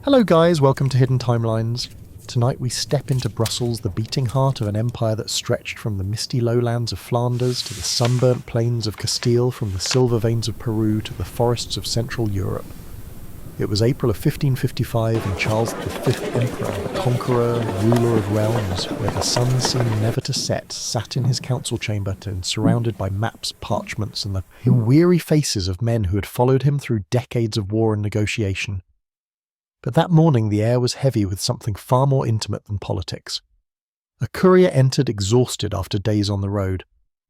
Hello guys, welcome to Hidden Timelines. Tonight we step into Brussels, the beating heart of an empire that stretched from the misty lowlands of Flanders to the sunburnt plains of Castile, from the silver veins of Peru to the forests of Central Europe. It was April of 1555 and Charles V, Emperor, conqueror, ruler of realms, where the sun seemed never to set, sat in his council chamber and surrounded by maps, parchments and the weary faces of men who had followed him through decades of war and negotiation. But that morning the air was heavy with something far more intimate than politics. A courier entered exhausted after days on the road.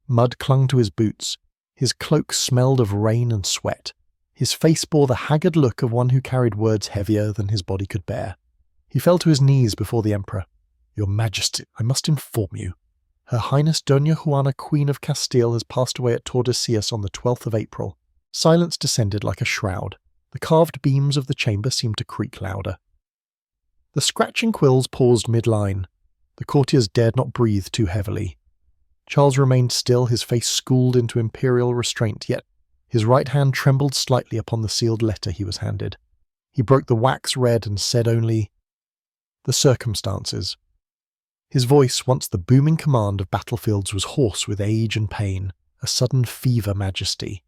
Mud clung to his boots. His cloak smelled of rain and sweat. His face bore the haggard look of one who carried words heavier than his body could bear. He fell to his knees before the emperor. "Your Majesty, I must inform you. Her Highness Doña Juana, Queen of Castile, has passed away at Tordesillas on the 12th of April. Silence descended like a shroud. The carved beams of the chamber seemed to creak louder. The scratching quills paused mid-line. The courtiers dared not breathe too heavily. Charles remained still, his face schooled into imperial restraint, yet his right hand trembled slightly upon the sealed letter he was handed. He broke the wax red and said only, "The circumstances." His voice, once the booming command of battlefields, was hoarse with age and pain, a sudden fever majesty.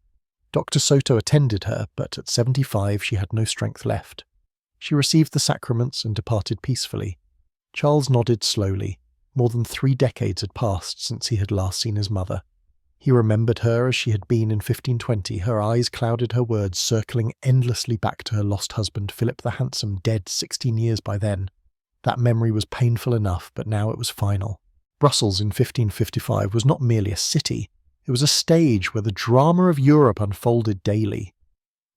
Dr. Soto attended her, but at 75 she had no strength left. She received the sacraments and departed peacefully. Charles nodded slowly. More than 3 decades had passed since he had last seen his mother. He remembered her as she had been in 1520, her eyes clouded, her words circling endlessly back to her lost husband, Philip the Handsome, dead 16 years by then. That memory was painful enough, but now it was final. Brussels in 1555 was not merely a city. It was a stage where the drama of Europe unfolded daily.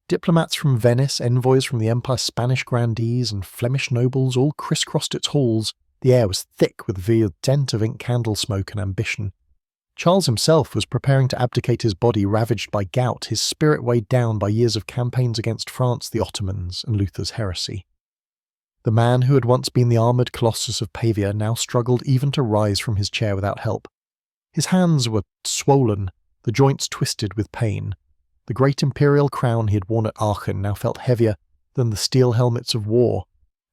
Diplomats from Venice, envoys from the Empire's Spanish grandees, and Flemish nobles all crisscrossed its halls. The air was thick with the scent of ink candle smoke and ambition. Charles himself was preparing to abdicate, his body ravaged by gout, his spirit weighed down by years of campaigns against France, the Ottomans, and Luther's heresy. The man who had once been the armoured colossus of Pavia now struggled even to rise from his chair without help. His hands were swollen, the joints twisted with pain. The great imperial crown he had worn at Aachen now felt heavier than the steel helmets of war,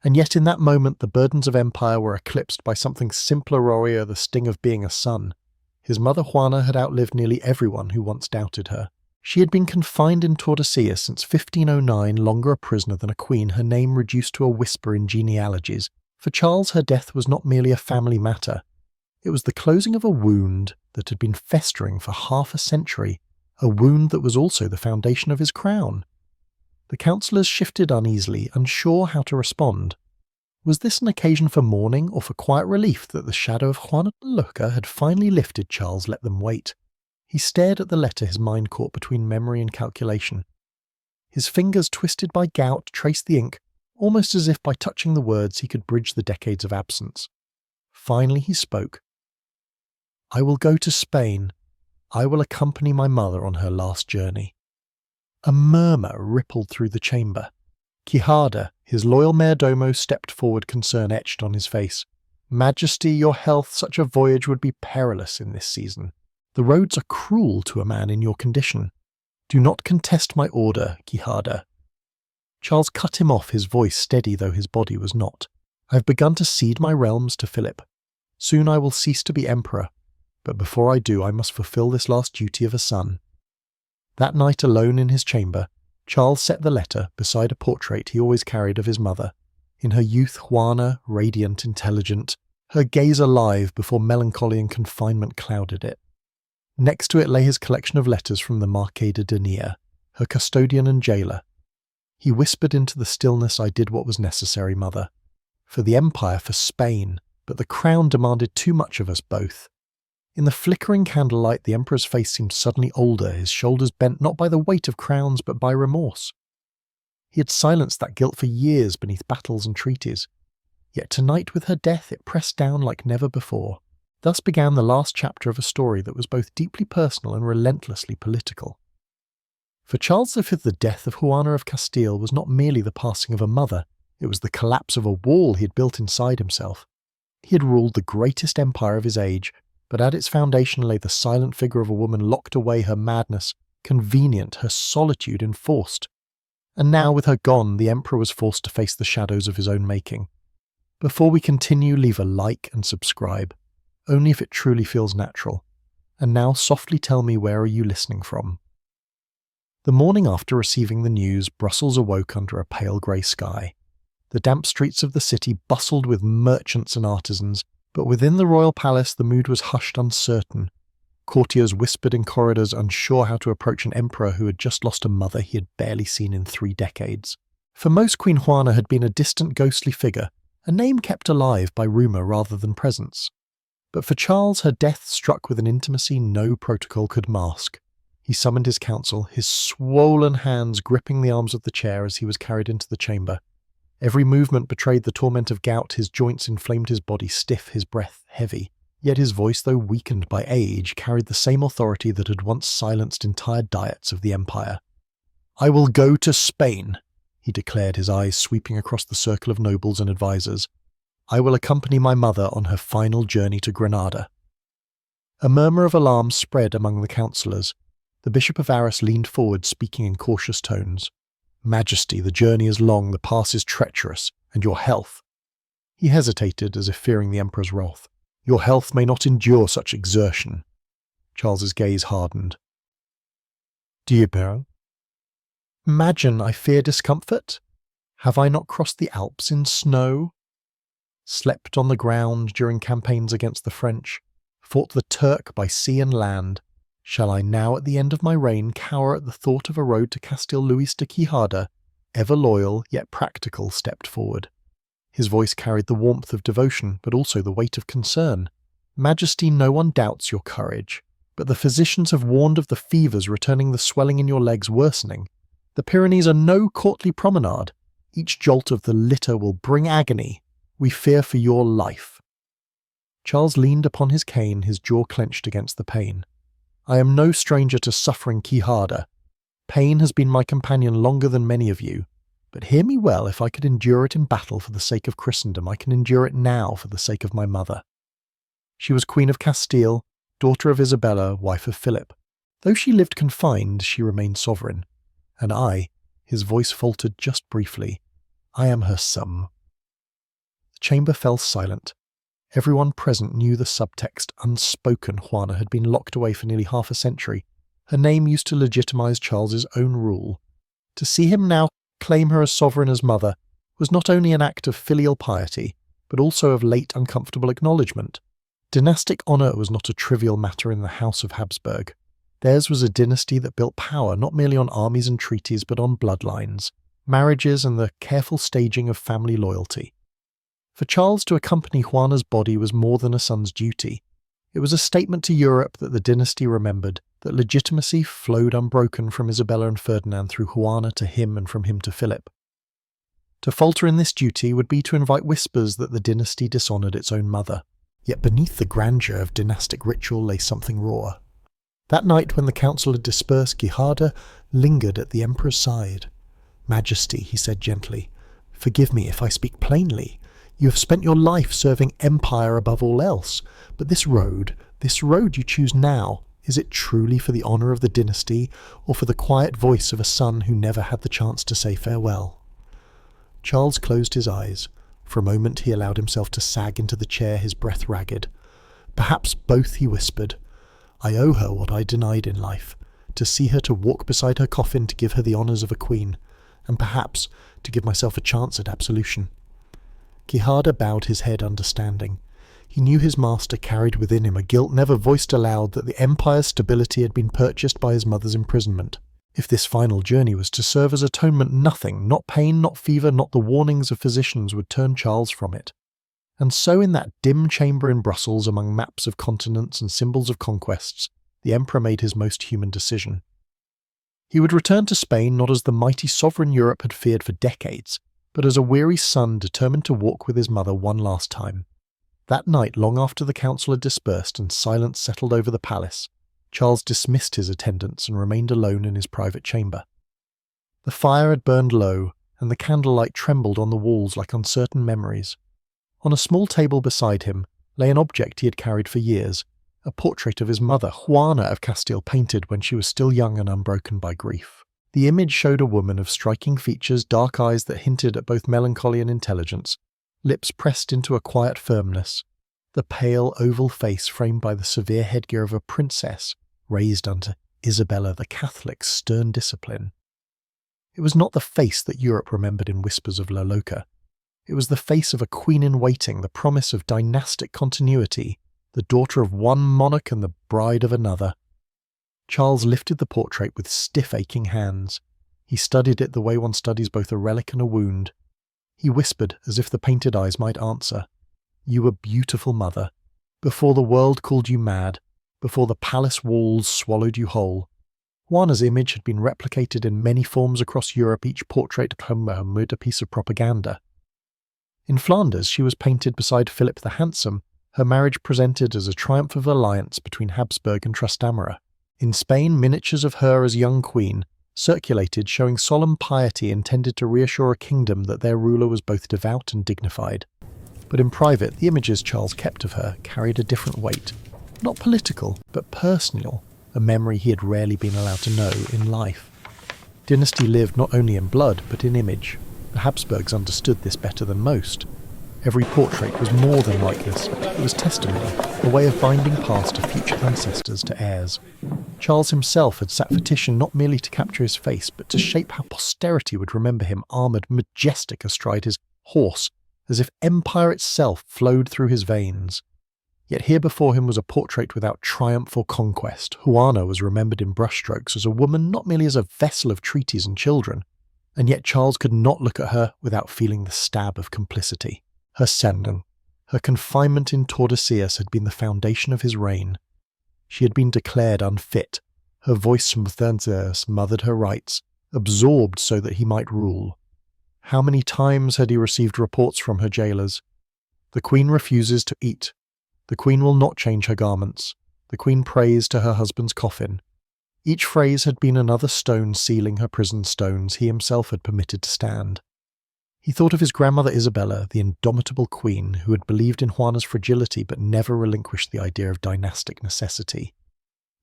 and yet in that moment the burdens of empire were eclipsed by something simpler, or the sting of being a son. His mother Juana had outlived nearly everyone who once doubted her. She had been confined in Tordesillas since 1509, longer a prisoner than a queen, her name reduced to a whisper in genealogies. For Charles, her death was not merely a family matter. It was the closing of a wound that had been festering for half a century, a wound that was also the foundation of his crown. The councillors shifted uneasily, unsure how to respond. Was this an occasion for mourning, or for quiet relief that the shadow of Juana Loca had finally lifted? Charles let them wait. He stared at the letter his mind caught between memory and calculation. His fingers, twisted by gout, traced the ink, almost as if by touching the words he could bridge the decades of absence. Finally he spoke. "I will go to Spain. I will accompany my mother on her last journey." A murmur rippled through the chamber. Quijada, his loyal mayordomo, stepped forward, concern etched on his face. "Majesty, your health, such a voyage would be perilous in this season. The roads are cruel to a man in your condition. Do not contest my order, Quijada." Charles cut him off, his voice steady though his body was not. "I have begun to cede my realms to Philip. Soon I will cease to be emperor. But before I do, I must fulfill this last duty of a son." That night, alone in his chamber, Charles set the letter beside a portrait he always carried of his mother. In her youth, Juana, radiant, intelligent, her gaze alive before melancholy and confinement clouded it. Next to it lay his collection of letters from the Marquis de Denia, her custodian and jailer. He whispered into the stillness, "I did what was necessary, mother. For the empire, for Spain, but the crown demanded too much of us both." In the flickering candlelight, the emperor's face seemed suddenly older, his shoulders bent not by the weight of crowns but by remorse. He had silenced that guilt for years beneath battles and treaties. Yet tonight, with her death, it pressed down like never before. Thus began the last chapter of a story that was both deeply personal and relentlessly political. For Charles V, the death of Juana of Castile was not merely the passing of a mother, it was the collapse of a wall he had built inside himself. He had ruled the greatest empire of his age, but at its foundation lay the silent figure of a woman locked away, her madness convenient, her solitude enforced. And now, with her gone, the Emperor was forced to face the shadows of his own making. Before we continue, leave a like and subscribe, only if it truly feels natural. And now softly tell me, where are you listening from? The morning after receiving the news, Brussels awoke under a pale grey sky. The damp streets of the city bustled with merchants and artisans, but within the royal palace the mood was hushed, uncertain. Courtiers whispered in corridors, unsure how to approach an emperor who had just lost a mother he had barely seen in 3 decades. For most, Queen Juana had been a distant, ghostly figure, a name kept alive by rumour rather than presence. But for Charles, her death struck with an intimacy no protocol could mask. He summoned his council, his swollen hands gripping the arms of the chair as he was carried into the chamber. Every movement betrayed the torment of gout, his joints inflamed, his body stiff, his breath heavy. Yet his voice, though weakened by age, carried the same authority that had once silenced entire diets of the empire. "I will go to Spain," he declared, his eyes sweeping across the circle of nobles and advisers. "I will accompany my mother on her final journey to Granada." A murmur of alarm spread among the councillors. The Bishop of Arras leaned forward, speaking in cautious tones. "Majesty, the journey is long, the pass is treacherous, and your health—" He hesitated, as if fearing the Emperor's wrath. "Your health may not endure such exertion." Charles's gaze hardened. "Do you, Baron?" "Imagine I fear discomfort? Have I not crossed the Alps in snow? Slept on the ground during campaigns against the French, fought the Turk by sea and land. Shall I now, at the end of my reign, cower at the thought of a road to Castile? Luis de Quijada, ever loyal yet practical, stepped forward. His voice carried the warmth of devotion, but also the weight of concern. "Majesty, no one doubts your courage, but the physicians have warned of the fevers returning, the swelling in your legs worsening. The Pyrenees are no courtly promenade. Each jolt of the litter will bring agony. We fear for your life." Charles leaned upon his cane, his jaw clenched against the pain. "I am no stranger to suffering, Quijada. Pain has been my companion longer than many of you. But hear me well, if I could endure it in battle for the sake of Christendom, I can endure it now for the sake of my mother. She was Queen of Castile, daughter of Isabella, wife of Philip. Though she lived confined, she remained sovereign. And I," his voice faltered just briefly, "I am her son." The chamber fell silent. Everyone present knew the subtext. Unspoken, Juana had been locked away for nearly half a century. Her name used to legitimize Charles's own rule. To see him now claim her as sovereign as mother was not only an act of filial piety, but also of late uncomfortable acknowledgement. Dynastic honour was not a trivial matter in the House of Habsburg. Theirs was a dynasty that built power not merely on armies and treaties, but on bloodlines, marriages, and the careful staging of family loyalty. For Charles to accompany Juana's body was more than a son's duty. It was a statement to Europe that the dynasty remembered, that legitimacy flowed unbroken from Isabella and Ferdinand through Juana to him and from him to Philip. To falter in this duty would be to invite whispers that the dynasty dishonoured its own mother. Yet beneath the grandeur of dynastic ritual lay something raw. That night, when the council had dispersed, Quijada lingered at the Emperor's side. "Majesty," he said gently, "forgive me if I speak plainly. You have spent your life serving empire above all else, but this road you choose now, is it truly for the honour of the dynasty, or for the quiet voice of a son who never had the chance to say farewell?" Charles closed his eyes. For a moment he allowed himself to sag into the chair, his breath ragged. "Perhaps both," he whispered. "I owe her what I denied in life, to see her, to walk beside her coffin, to give her the honours of a queen, and perhaps to give myself a chance at absolution." Quijada bowed his head, understanding. He knew his master carried within him a guilt never voiced aloud, that the empire's stability had been purchased by his mother's imprisonment. If this final journey was to serve as atonement, nothing, not pain, not fever, not the warnings of physicians, would turn Charles from it. And so in that dim chamber in Brussels, among maps of continents and symbols of conquests, the emperor made his most human decision. He would return to Spain not as the mighty sovereign Europe had feared for decades, but as a weary son determined to walk with his mother one last time. That night, long after the council had dispersed and silence settled over the palace, Charles dismissed his attendants and remained alone in his private chamber. The fire had burned low, and the candlelight trembled on the walls like uncertain memories. On a small table beside him lay an object he had carried for years, a portrait of his mother, Juana of Castile, painted when she was still young and unbroken by grief. The image showed a woman of striking features, dark eyes that hinted at both melancholy and intelligence, lips pressed into a quiet firmness, the pale oval face framed by the severe headgear of a princess, raised unto Isabella the Catholic's stern discipline. It was not the face that Europe remembered in whispers of La Loca. It was the face of a queen-in-waiting, the promise of dynastic continuity, the daughter of one monarch and the bride of another. Charles lifted the portrait with stiff, aching hands. He studied it the way one studies both a relic and a wound. He whispered, as if the painted eyes might answer, "You were beautiful, mother, before the world called you mad, before the palace walls swallowed you whole." Juana's image had been replicated in many forms across Europe, each portrait amid a piece of propaganda. In Flanders, she was painted beside Philip the Handsome, her marriage presented as a triumph of alliance between Habsburg and Trastamara. In Spain, miniatures of her as young queen circulated showing solemn piety intended to reassure a kingdom that their ruler was both devout and dignified. But in private, the images Charles kept of her carried a different weight. Not political, but personal, a memory he had rarely been allowed to know in life. Dynasty lived not only in blood, but in image. The Habsburgs understood this better than most. Every portrait was more than likeness, it was testimony, a way of binding past to future ancestors to heirs. Charles himself had sat for Titian not merely to capture his face, but to shape how posterity would remember him armoured, majestic astride his horse, as if empire itself flowed through his veins. Yet here before him was a portrait without triumph or conquest. Juana was remembered in brushstrokes as a woman, not merely as a vessel of treaties and children, and yet Charles could not look at her without feeling the stab of complicity. Her sendung, her confinement in Tordesillas had been the foundation of his reign. She had been declared unfit. Her voice smothered her rights, absorbed so that he might rule. How many times had he received reports from her jailers? The queen refuses to eat. The queen will not change her garments. The queen prays to her husband's coffin. Each phrase had been another stone sealing her prison stones he himself had permitted to stand. He thought of his grandmother Isabella, the indomitable queen, who had believed in Juana's fragility but never relinquished the idea of dynastic necessity.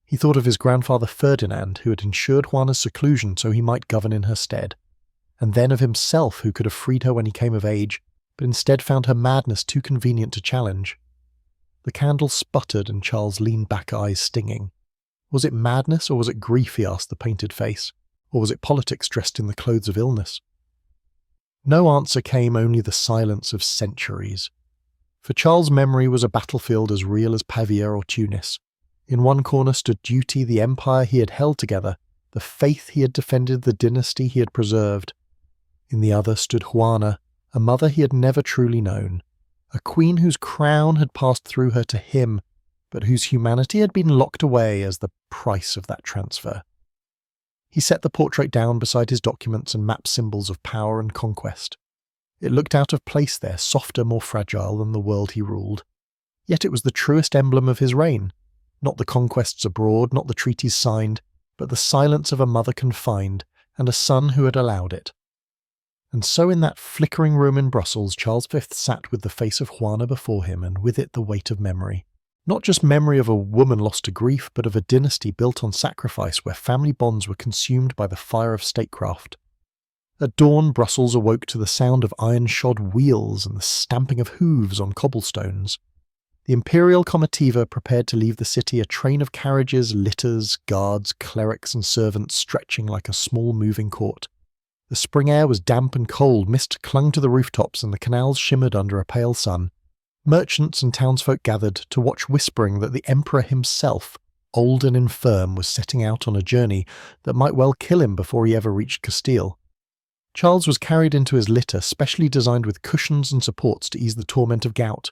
He thought of his grandfather Ferdinand, who had ensured Juana's seclusion so he might govern in her stead, and then of himself, who could have freed her when he came of age, but instead found her madness too convenient to challenge. The candle sputtered and Charles leaned back, eyes stinging. Was it madness or was it grief, he asked the painted face, or was it politics dressed in the clothes of illness? No answer came, only the silence of centuries. For Charles' memory was a battlefield as real as Pavia or Tunis. In one corner stood duty, the empire he had held together, the faith he had defended, the dynasty he had preserved. In the other stood Juana, a mother he had never truly known, a queen whose crown had passed through her to him, but whose humanity had been locked away as the price of that transfer. He set the portrait down beside his documents and mapped symbols of power and conquest. It looked out of place there, softer, more fragile than the world he ruled. Yet it was the truest emblem of his reign. Not the conquests abroad, not the treaties signed, but the silence of a mother confined, and a son who had allowed it. And so in that flickering room in Brussels, Charles V sat with the face of Juana before him, and with it the weight of memory. Not just memory of a woman lost to grief, but of a dynasty built on sacrifice where family bonds were consumed by the fire of statecraft. At dawn, Brussels awoke to the sound of iron-shod wheels and the stamping of hooves on cobblestones. The imperial comitiva prepared to leave the city, a train of carriages, litters, guards, clerics and servants stretching like a small moving court. The spring air was damp and cold, mist clung to the rooftops and the canals shimmered under a pale sun. Merchants and townsfolk gathered to watch, whispering that the emperor himself, old and infirm, was setting out on a journey that might well kill him before he ever reached Castile. Charles was carried into his litter, specially designed with cushions and supports to ease the torment of gout.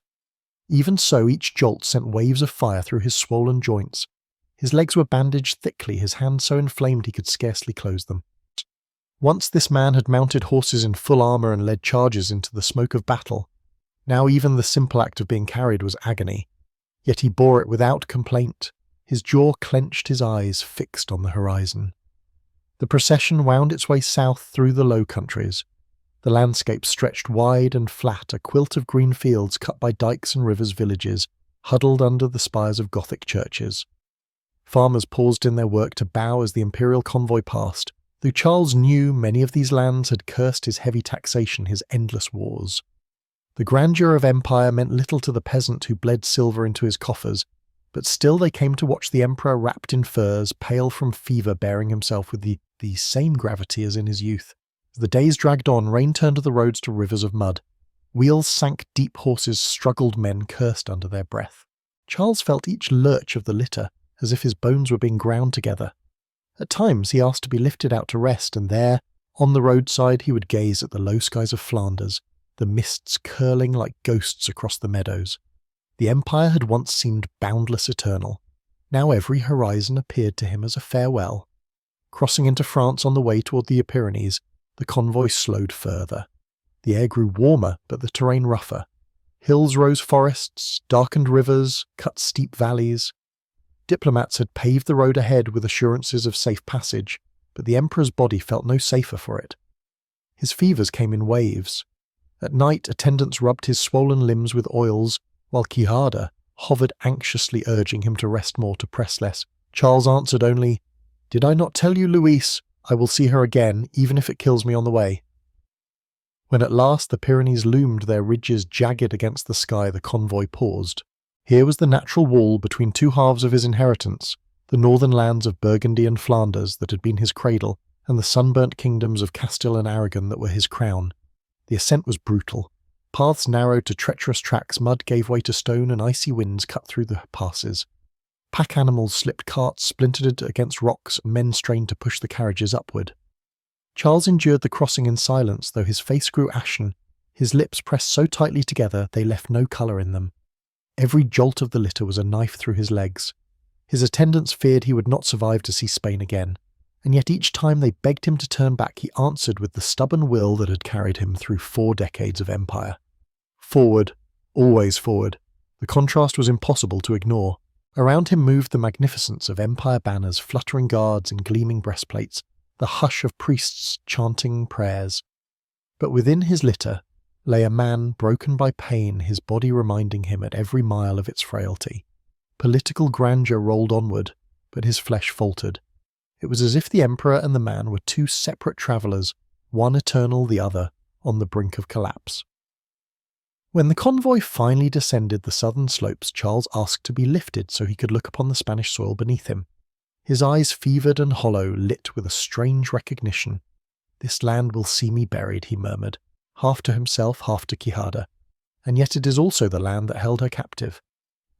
Even so, each jolt sent waves of fire through his swollen joints. His legs were bandaged thickly, his hands so inflamed he could scarcely close them. Once this man had mounted horses in full armour and led charges into the smoke of battle. Now even the simple act of being carried was agony. Yet he bore it without complaint. His jaw clenched, his eyes fixed on the horizon. The procession wound its way south through the Low Countries. The landscape stretched wide and flat, a quilt of green fields cut by dykes and rivers, villages, huddled under the spires of Gothic churches. Farmers paused in their work to bow as the imperial convoy passed, Though Charles knew many of these lands had cursed his heavy taxation, his endless wars. The grandeur of empire meant little to the peasant who bled silver into his coffers, but still they came to watch the emperor wrapped in furs, pale from fever, bearing himself with the same gravity as in his youth. As the days dragged on, rain turned the roads to rivers of mud. Wheels sank deep, horses struggled, men cursed under their breath. Charles felt each lurch of the litter, as if his bones were being ground together. At times he asked to be lifted out to rest, and there, on the roadside, he would gaze at the low skies of Flanders, the mists curling like ghosts across the meadows. The empire had once seemed boundless eternal. Now every horizon appeared to him as a farewell. Crossing into France on the way toward the Pyrenees, the convoy slowed further. The air grew warmer, but the terrain rougher. Hills rose forests, darkened rivers, cut steep valleys. Diplomats had paved the road ahead with assurances of safe passage, but the emperor's body felt no safer for it. His fevers came in waves. At night, attendants rubbed his swollen limbs with oils, while Quixada hovered anxiously, urging him to rest more, to press less. Charles answered only, "Did I not tell you, Louise? I will see her again, even if it kills me on the way." When at last the Pyrenees loomed, their ridges jagged against the sky, the convoy paused. Here was the natural wall between two halves of his inheritance, the northern lands of Burgundy and Flanders that had been his cradle, and the sunburnt kingdoms of Castile and Aragon that were his crown. The ascent was brutal. Paths narrowed to treacherous tracks, mud gave way to stone, and icy winds cut through the passes. Pack animals slipped, carts splintered against rocks, and men strained to push the carriages upward. Charles endured the crossing in silence, though his face grew ashen, his lips pressed so tightly together they left no colour in them. Every jolt of the litter was a knife through his legs. His attendants feared he would not survive to see Spain again, and yet each time they begged him to turn back, he answered with the stubborn will that had carried him through 4 decades of empire. Forward, always forward. The contrast was impossible to ignore. Around him moved the magnificence of empire banners, fluttering guards and gleaming breastplates, the hush of priests chanting prayers. But within his litter lay a man broken by pain, his body reminding him at every mile of its frailty. Political grandeur rolled onward, but his flesh faltered. It was as if the emperor and the man were 2 separate travellers, one eternal, the other on the brink of collapse. When the convoy finally descended the southern slopes, Charles asked to be lifted so he could look upon the Spanish soil beneath him. His eyes, fevered and hollow, lit with a strange recognition. "This land will see me buried," he murmured, half to himself, half to Quixada. "And yet it is also the land that held her captive."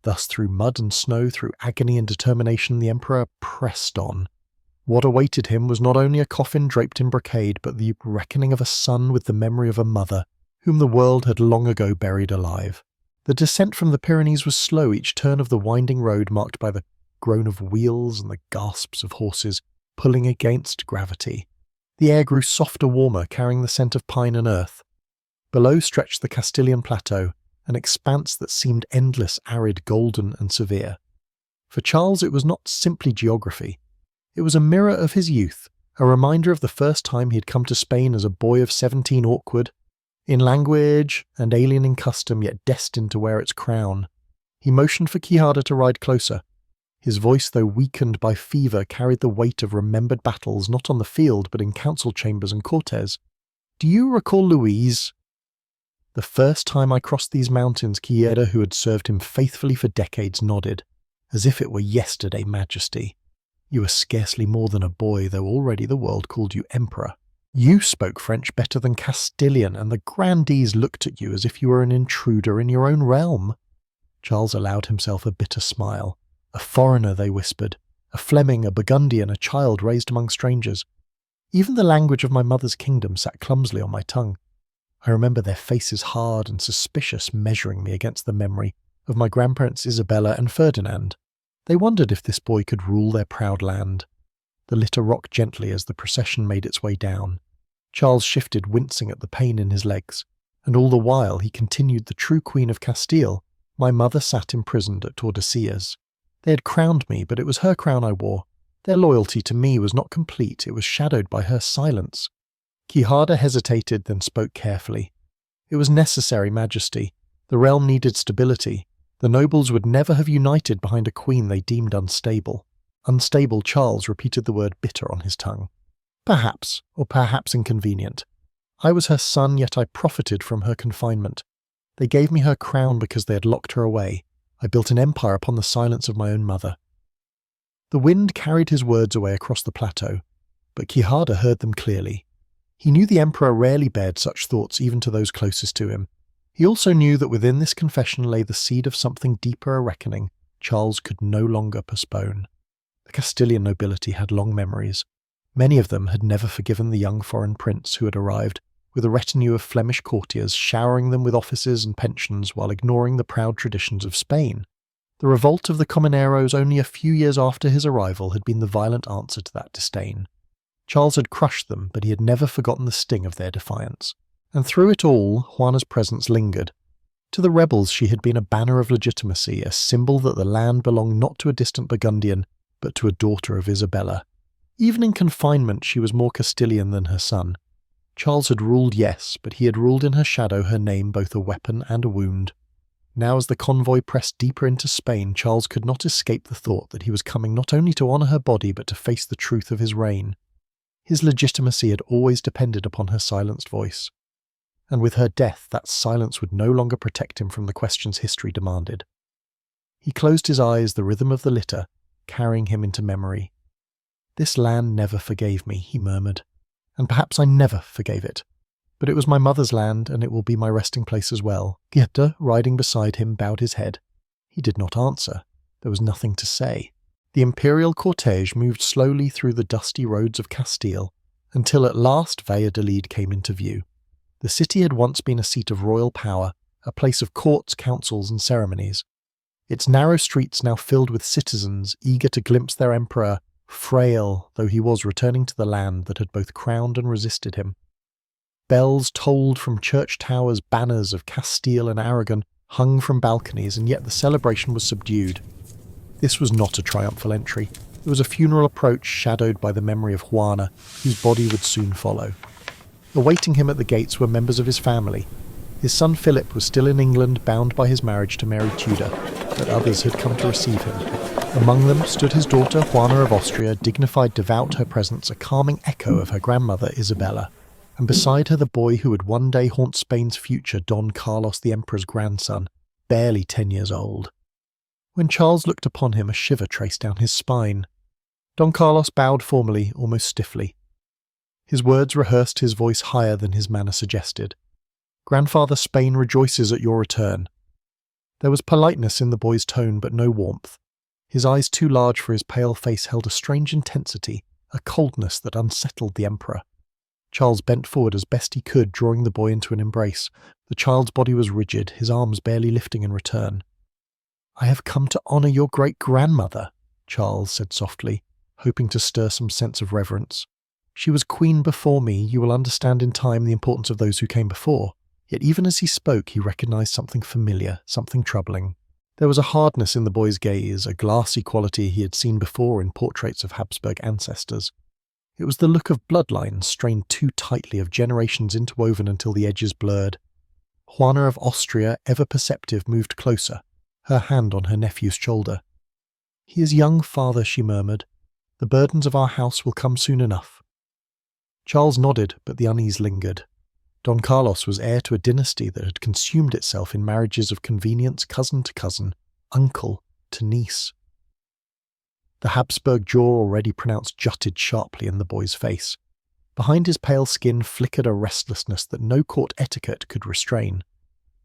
Thus through mud and snow, through agony and determination, the emperor pressed on. What awaited him was not only a coffin draped in brocade, but the reckoning of a son with the memory of a mother, whom the world had long ago buried alive. The descent from the Pyrenees was slow, each turn of the winding road marked by the groan of wheels and the gasps of horses pulling against gravity. The air grew softer, warmer, carrying the scent of pine and earth. Below stretched the Castilian plateau, an expanse that seemed endless, arid, golden and severe. For Charles it was not simply geography. It was a mirror of his youth, a reminder of the first time he had come to Spain as a boy of 17, awkward, in language and alien in custom, yet destined to wear its crown. He motioned for Quixada to ride closer. His voice, though weakened by fever, carried the weight of remembered battles, not on the field, but in council chambers and cortes. "Do you recall Louise?" "The first time I crossed these mountains," Quixada, who had served him faithfully for decades, nodded. "As if it were yesterday, Majesty. You were scarcely more than a boy, though already the world called you emperor. You spoke French better than Castilian, and the grandees looked at you as if you were an intruder in your own realm." Charles allowed himself a bitter smile. "A foreigner," they whispered. "A Fleming, a Burgundian, a child raised among strangers." Even the language of my mother's kingdom sat clumsily on my tongue. I remember their faces hard and suspicious, measuring me against the memory of my grandparents Isabella and Ferdinand. They wondered if this boy could rule their proud land. The litter rocked gently as the procession made its way down. Charles shifted, wincing at the pain in his legs, and all the while he continued, "The true Queen of Castile. My mother sat imprisoned at Tordesillas. They had crowned me, but it was her crown I wore. Their loyalty to me was not complete, it was shadowed by her silence." Quixada hesitated, then spoke carefully. "It was necessary, Majesty. The realm needed stability. The nobles would never have united behind a queen they deemed unstable." Unstable, Charles repeated the word bitter on his tongue. Perhaps, or perhaps inconvenient. I was her son, yet I profited from her confinement. They gave me her crown because they had locked her away. I built an empire upon the silence of my own mother. The wind carried his words away across the plateau, but Quixada heard them clearly. He knew the emperor rarely bared such thoughts even to those closest to him. He also knew that within this confession lay the seed of something deeper, a reckoning Charles could no longer postpone. The Castilian nobility had long memories. Many of them had never forgiven the young foreign prince who had arrived, with a retinue of Flemish courtiers showering them with offices and pensions while ignoring the proud traditions of Spain. The revolt of the Comuneros only a few years after his arrival had been the violent answer to that disdain. Charles had crushed them, but he had never forgotten the sting of their defiance. And through it all, Juana's presence lingered. To the rebels she had been a banner of legitimacy, a symbol that the land belonged not to a distant Burgundian, but to a daughter of Isabella. Even in confinement she was more Castilian than her son. Charles had ruled, yes, but he had ruled in her shadow, her name both a weapon and a wound. Now as the convoy pressed deeper into Spain, Charles could not escape the thought that he was coming not only to honour her body but to face the truth of his reign. His legitimacy had always depended upon her silenced voice. And with her death, that silence would no longer protect him from the questions history demanded. He closed his eyes, the rhythm of the litter, carrying him into memory. "This land never forgave me," he murmured, "and perhaps I never forgave it. But it was my mother's land, and it will be my resting place as well." Goethe, riding beside him, bowed his head. He did not answer. There was nothing to say. The imperial cortege moved slowly through the dusty roads of Castile, until at last Valladolid came into view. The city had once been a seat of royal power, a place of courts, councils, and ceremonies. Its narrow streets now filled with citizens eager to glimpse their emperor, frail though he was, returning to the land that had both crowned and resisted him. Bells tolled from church towers, banners of Castile and Aragon hung from balconies, and yet the celebration was subdued. This was not a triumphal entry. It was a funeral approach shadowed by the memory of Juana, whose body would soon follow. Awaiting him at the gates were members of his family. His son Philip was still in England, bound by his marriage to Mary Tudor, but others had come to receive him. Among them stood his daughter Juana of Austria, dignified, devout, her presence a calming echo of her grandmother Isabella, and beside her the boy who would one day haunt Spain's future, Don Carlos the Emperor's grandson, barely 10 years old. When Charles looked upon him, a shiver traced down his spine. Don Carlos bowed formally, almost stiffly. His words rehearsed, his voice higher than his manner suggested. "Grandfather, Spain rejoices at your return." There was politeness in the boy's tone, but no warmth. His eyes, too large for his pale face, held a strange intensity, a coldness that unsettled the emperor. Charles bent forward as best he could, drawing the boy into an embrace. The child's body was rigid, his arms barely lifting in return. "I have come to honour your great-grandmother," Charles said softly, hoping to stir some sense of reverence. "She was queen before me. You will understand in time the importance of those who came before." Yet even as he spoke, he recognised something familiar, something troubling. There was a hardness in the boy's gaze, a glassy quality he had seen before in portraits of Habsburg ancestors. It was the look of bloodlines strained too tightly, of generations interwoven until the edges blurred. Juana of Austria, ever perceptive, moved closer, her hand on her nephew's shoulder. "He is young, father," she murmured. "The burdens of our house will come soon enough." Charles nodded, but the unease lingered. Don Carlos was heir to a dynasty that had consumed itself in marriages of convenience, cousin to cousin, uncle to niece. The Habsburg jaw already pronounced jutted sharply in the boy's face. Behind his pale skin flickered a restlessness that no court etiquette could restrain.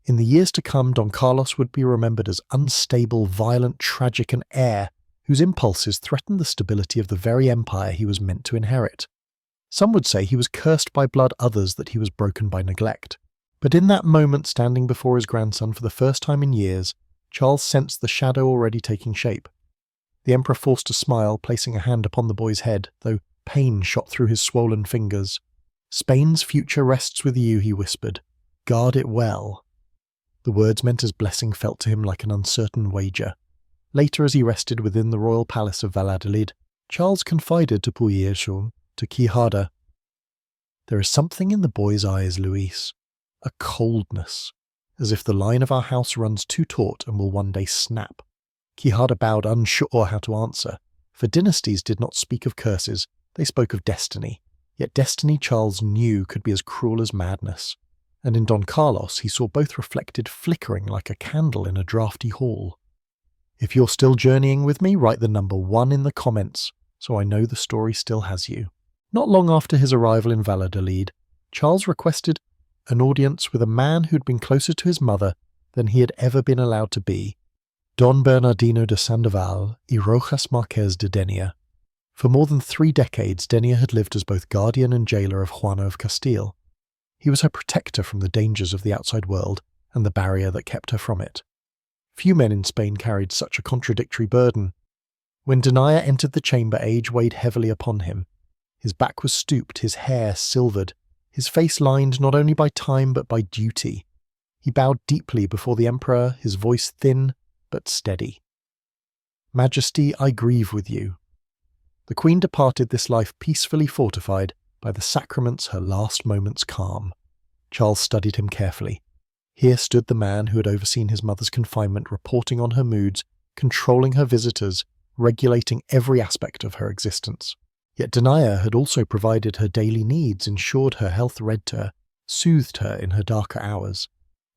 In the years to come, Don Carlos would be remembered as unstable, violent, tragic, an heir whose impulses threatened the stability of the very empire he was meant to inherit. Some would say he was cursed by blood, others that he was broken by neglect. But in that moment, standing before his grandson for the first time in years, Charles sensed the shadow already taking shape. The emperor forced a smile, placing a hand upon the boy's head, though pain shot through his swollen fingers. "Spain's future rests with you," he whispered. "Guard it well." The words meant as blessing felt to him like an uncertain wager. Later, as he rested within the royal palace of Valladolid, Charles confided to Pueyrredon, to Quixada, "There is something in the boy's eyes, Luis, a coldness, as if the line of our house runs too taut and will one day snap." Quixada bowed, unsure how to answer, for dynasties did not speak of curses, they spoke of destiny. Yet destiny Charles knew could be as cruel as madness, and in Don Carlos he saw both reflected flickering like a candle in a drafty hall. If you're still journeying with me, write the number 1 in the comments, so I know the story still has you. Not long after his arrival in Valladolid, Charles requested an audience with a man who'd been closer to his mother than he had ever been allowed to be, Don Bernardino de Sandoval y Rojas Marquez de Denia. For more than 3 decades, Denia had lived as both guardian and jailer of Juana of Castile. He was her protector from the dangers of the outside world and the barrier that kept her from it. Few men in Spain carried such a contradictory burden. When Denia entered the chamber, age weighed heavily upon him. His back was stooped, his hair silvered, his face lined not only by time but by duty. He bowed deeply before the emperor, his voice thin but steady. "Majesty, I grieve with you." The queen departed this life peacefully fortified by the sacraments her last moments calm. Charles studied him carefully. Here stood the man who had overseen his mother's confinement, reporting on her moods, controlling her visitors, regulating every aspect of her existence. Yet Denia had also provided her daily needs, ensured her health, read to her, soothed her in her darker hours.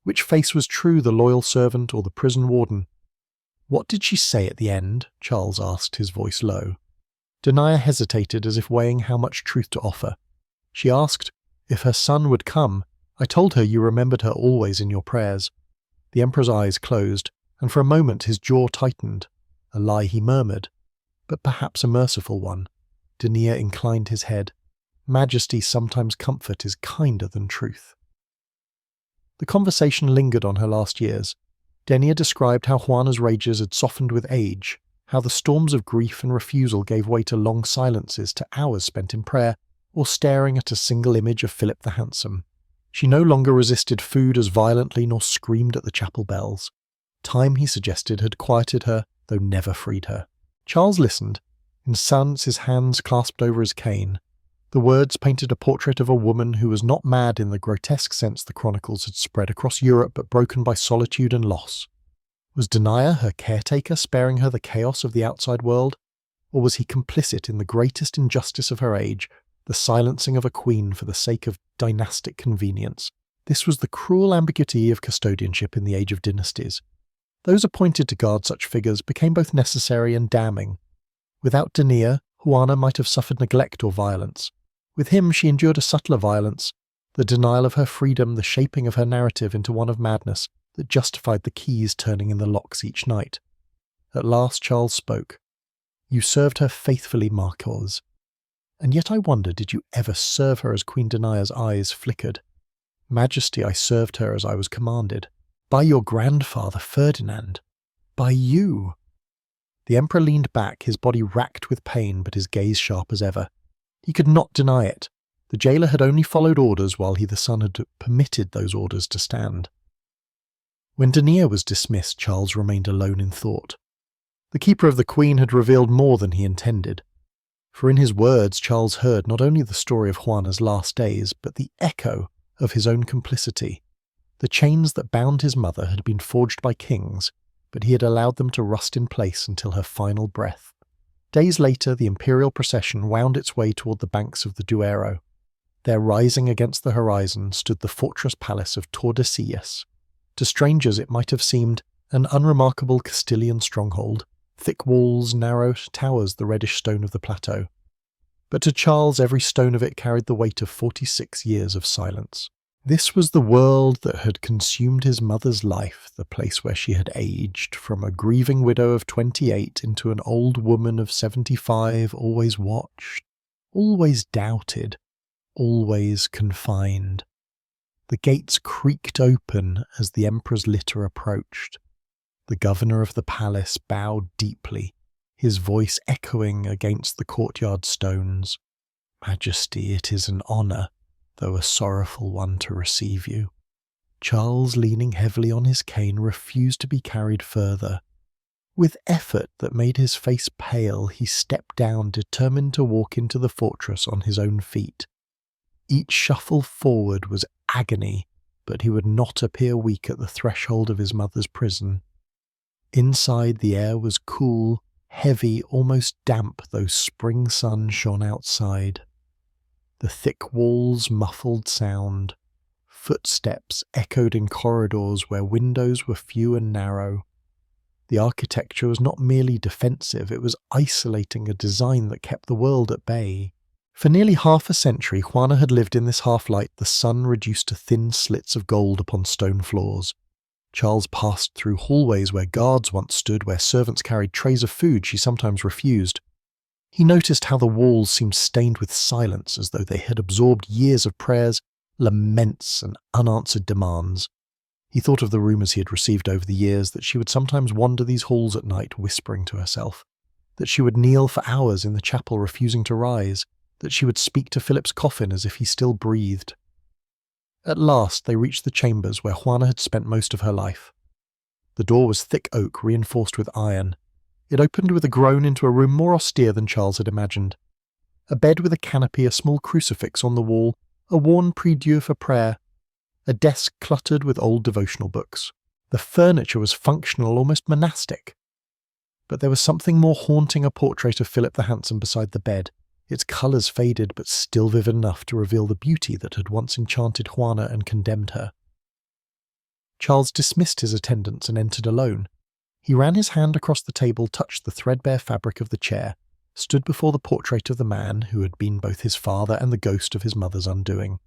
Which face was true, the loyal servant or the prison warden? "What did she say at the end?" Charles asked, his voice low. Denia hesitated, as if weighing how much truth to offer. She asked if her son would come. "I told her you remembered her always in your prayers." The emperor's eyes closed, and for a moment his jaw tightened. A lie, he murmured, but perhaps a merciful one. Denia inclined his head. "Majesty, sometimes comfort is kinder than truth." The conversation lingered on her last years. Denia described how Juana's rages had softened with age, how the storms of grief and refusal gave way to long silences, to hours spent in prayer, or staring at a single image of Philip the Handsome. She no longer resisted food as violently nor screamed at the chapel bells. Time, he suggested, had quieted her, though never freed her. Charles listened, in silence, his hands clasped over his cane. The words painted a portrait of a woman who was not mad in the grotesque sense the chronicles had spread across Europe, but broken by solitude and loss. Was Denia, her caretaker, sparing her the chaos of the outside world? Or was he complicit in the greatest injustice of her age, the silencing of a queen for the sake of dynastic convenience? This was the cruel ambiguity of custodianship in the age of dynasties. Those appointed to guard such figures became both necessary and damning. Without Denia, Juana might have suffered neglect or violence. With him, she endured a subtler violence, the denial of her freedom, the shaping of her narrative into one of madness that justified the keys turning in the locks each night. At last Charles spoke. "You served her faithfully, Marquez. And yet I wonder, did you ever serve her as Queen Denia's eyes flickered?" "Majesty, I served her as I was commanded. By your grandfather, Ferdinand. By you." The emperor leaned back, his body racked with pain, but his gaze sharp as ever. He could not deny it. The jailer had only followed orders, while he, the son, had permitted those orders to stand. When Denia was dismissed, Charles remained alone in thought. The keeper of the queen had revealed more than he intended. For in his words, Charles heard not only the story of Juana's last days, but the echo of his own complicity. The chains that bound his mother had been forged by kings, but he had allowed them to rust in place until her final breath. Days later, the imperial procession wound its way toward the banks of the Duero. There, rising against the horizon, stood the fortress palace of Tordesillas. To strangers it might have seemed an unremarkable Castilian stronghold, thick walls, narrow towers, the reddish stone of the plateau. But to Charles, every stone of it carried the weight of 46 years of silence. This was the world that had consumed his mother's life, the place where she had aged, from a grieving widow of 28 into an old woman of 75, always watched, always doubted, always confined. The gates creaked open as the emperor's litter approached. The governor of the palace bowed deeply, his voice echoing against the courtyard stones. "Majesty, it is an honour, though a sorrowful one, to receive you." Charles, leaning heavily on his cane, refused to be carried further. With effort that made his face pale, he stepped down, determined to walk into the fortress on his own feet. Each shuffle forward was agony, but he would not appear weak at the threshold of his mother's prison. Inside, the air was cool, heavy, almost damp, though spring sun shone outside. The thick walls muffled sound. Footsteps echoed in corridors where windows were few and narrow. The architecture was not merely defensive, it was isolating a design that kept the world at bay. For nearly half a century, Juana had lived in this half-light, the sun reduced to thin slits of gold upon stone floors. Charles passed through hallways where guards once stood, where servants carried trays of food she sometimes refused. He noticed how the walls seemed stained with silence, as though they had absorbed years of prayers, laments, and unanswered demands. He thought of the rumours he had received over the years, that she would sometimes wander these halls at night whispering to herself, that she would kneel for hours in the chapel refusing to rise, that she would speak to Philip's coffin as if he still breathed. At last they reached the chambers where Juana had spent most of her life. The door was thick oak reinforced with iron. It opened with a groan into a room more austere than Charles had imagined. A bed with a canopy, a small crucifix on the wall, a worn prie-dieu for prayer, a desk cluttered with old devotional books. The furniture was functional, almost monastic. But there was something more haunting a portrait of Philip the Handsome beside the bed, its colours faded but still vivid enough to reveal the beauty that had once enchanted Juana and condemned her. Charles dismissed his attendants and entered alone. He ran his hand across the table, touched the threadbare fabric of the chair, stood before the portrait of the man who had been both his father and the ghost of his mother's undoing.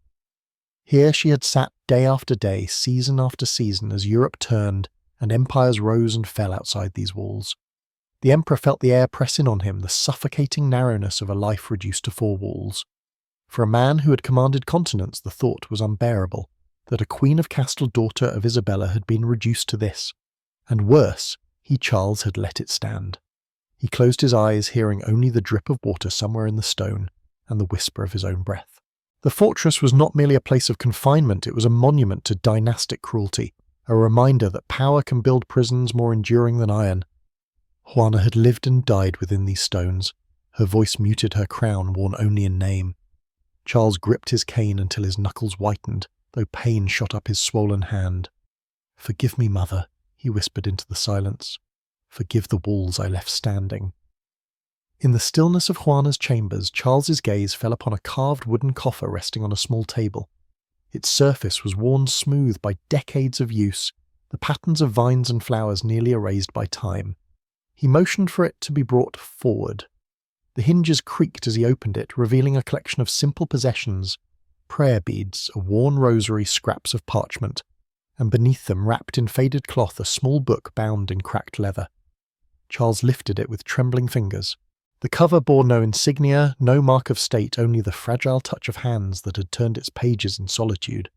Here she had sat day after day, season after season, as Europe turned and empires rose and fell outside these walls. The emperor felt the air press in on him, the suffocating narrowness of a life reduced to four walls. For a man who had commanded continents, the thought was unbearable, that a Queen of Castile, daughter of Isabella, had been reduced to this. And worse, he, Charles, had let it stand. He closed his eyes, hearing only the drip of water somewhere in the stone and the whisper of his own breath. The fortress was not merely a place of confinement, it was a monument to dynastic cruelty, a reminder that power can build prisons more enduring than iron. Juana had lived and died within these stones. Her voice muted her crown, worn only in name. Charles gripped his cane until his knuckles whitened, though pain shot up his swollen hand. "Forgive me, mother," he whispered into the silence. "Forgive the walls I left standing." In the stillness of Juana's chambers, Charles's gaze fell upon a carved wooden coffer resting on a small table. Its surface was worn smooth by decades of use, the patterns of vines and flowers nearly erased by time. He motioned for it to be brought forward. The hinges creaked as he opened it, revealing a collection of simple possessions, prayer beads, a worn rosary, scraps of parchment, and beneath them, wrapped in faded cloth, a small book bound in cracked leather. Charles lifted it with trembling fingers. The cover bore no insignia, no mark of state, only the fragile touch of hands that had turned its pages in solitude.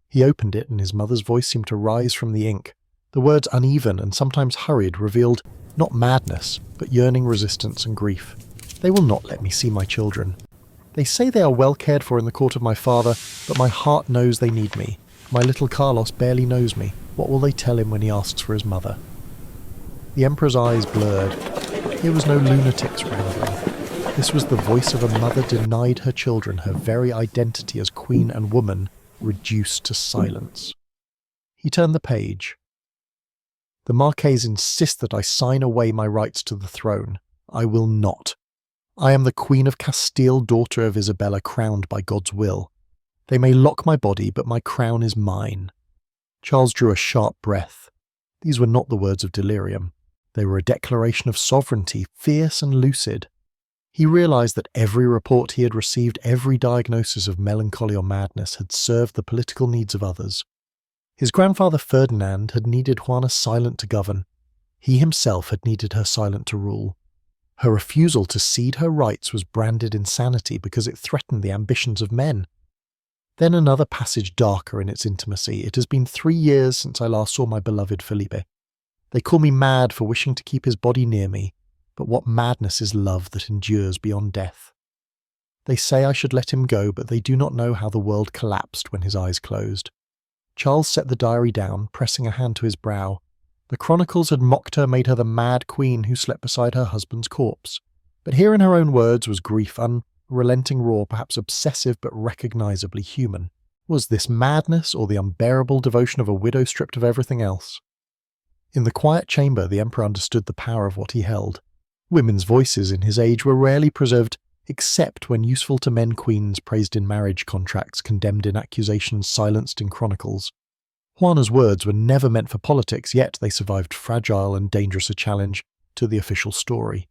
He opened it, and his mother's voice seemed to rise from the ink. The words, uneven and sometimes hurried, revealed not madness, but yearning resistance and grief. "They will not let me see my children. They say they are well cared for in the court of my father, but my heart knows they need me. My little Carlos barely knows me. What will they tell him when he asks for his mother?" The emperor's eyes blurred. Here was no lunatic's wrangling. This was the voice of a mother denied her children, her very identity as queen and woman reduced to silence. He turned the page. "The Marquess insists that I sign away my rights to the throne. I will not. I am the Queen of Castile, daughter of Isabella, crowned by God's will. They may lock my body, but my crown is mine." Charles drew a sharp breath. These were not the words of delirium. They were a declaration of sovereignty, fierce and lucid. He realized that every report he had received, every diagnosis of melancholy or madness, had served the political needs of others. His grandfather Ferdinand had needed Juana silent to govern. He himself had needed her silent to rule. Her refusal to cede her rights was branded insanity because it threatened the ambitions of men. Then another passage darker in its intimacy. "It has been 3 years since I last saw my beloved Felipe. They call me mad for wishing to keep his body near me, but what madness is love that endures beyond death? They say I should let him go, but they do not know how the world collapsed when his eyes closed." Charles set the diary down, pressing a hand to his brow. The chronicles had mocked her, made her the mad queen who slept beside her husband's corpse. But here in her own words was grief, unrelenting, raw, perhaps obsessive, but recognizably human. Was this madness, or the unbearable devotion of a widow stripped of everything else? In the quiet chamber, the emperor understood the power of what he held. Women's voices in his age were rarely preserved except when useful to men queens praised in marriage contracts, condemned in accusations, silenced in chronicles. Juana's words were never meant for politics, yet they survived fragile and dangerous a challenge to the official story.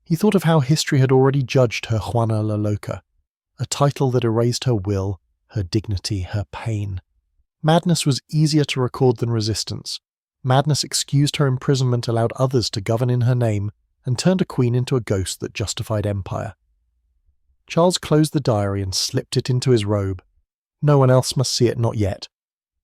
He thought of how history had already judged her Juana la Loca, a title that erased her will, her dignity, her pain. Madness was easier to record than resistance. Madness excused her imprisonment, allowed others to govern in her name, and turned a queen into a ghost that justified empire. Charles closed the diary and slipped it into his robe. No one else must see it, not yet.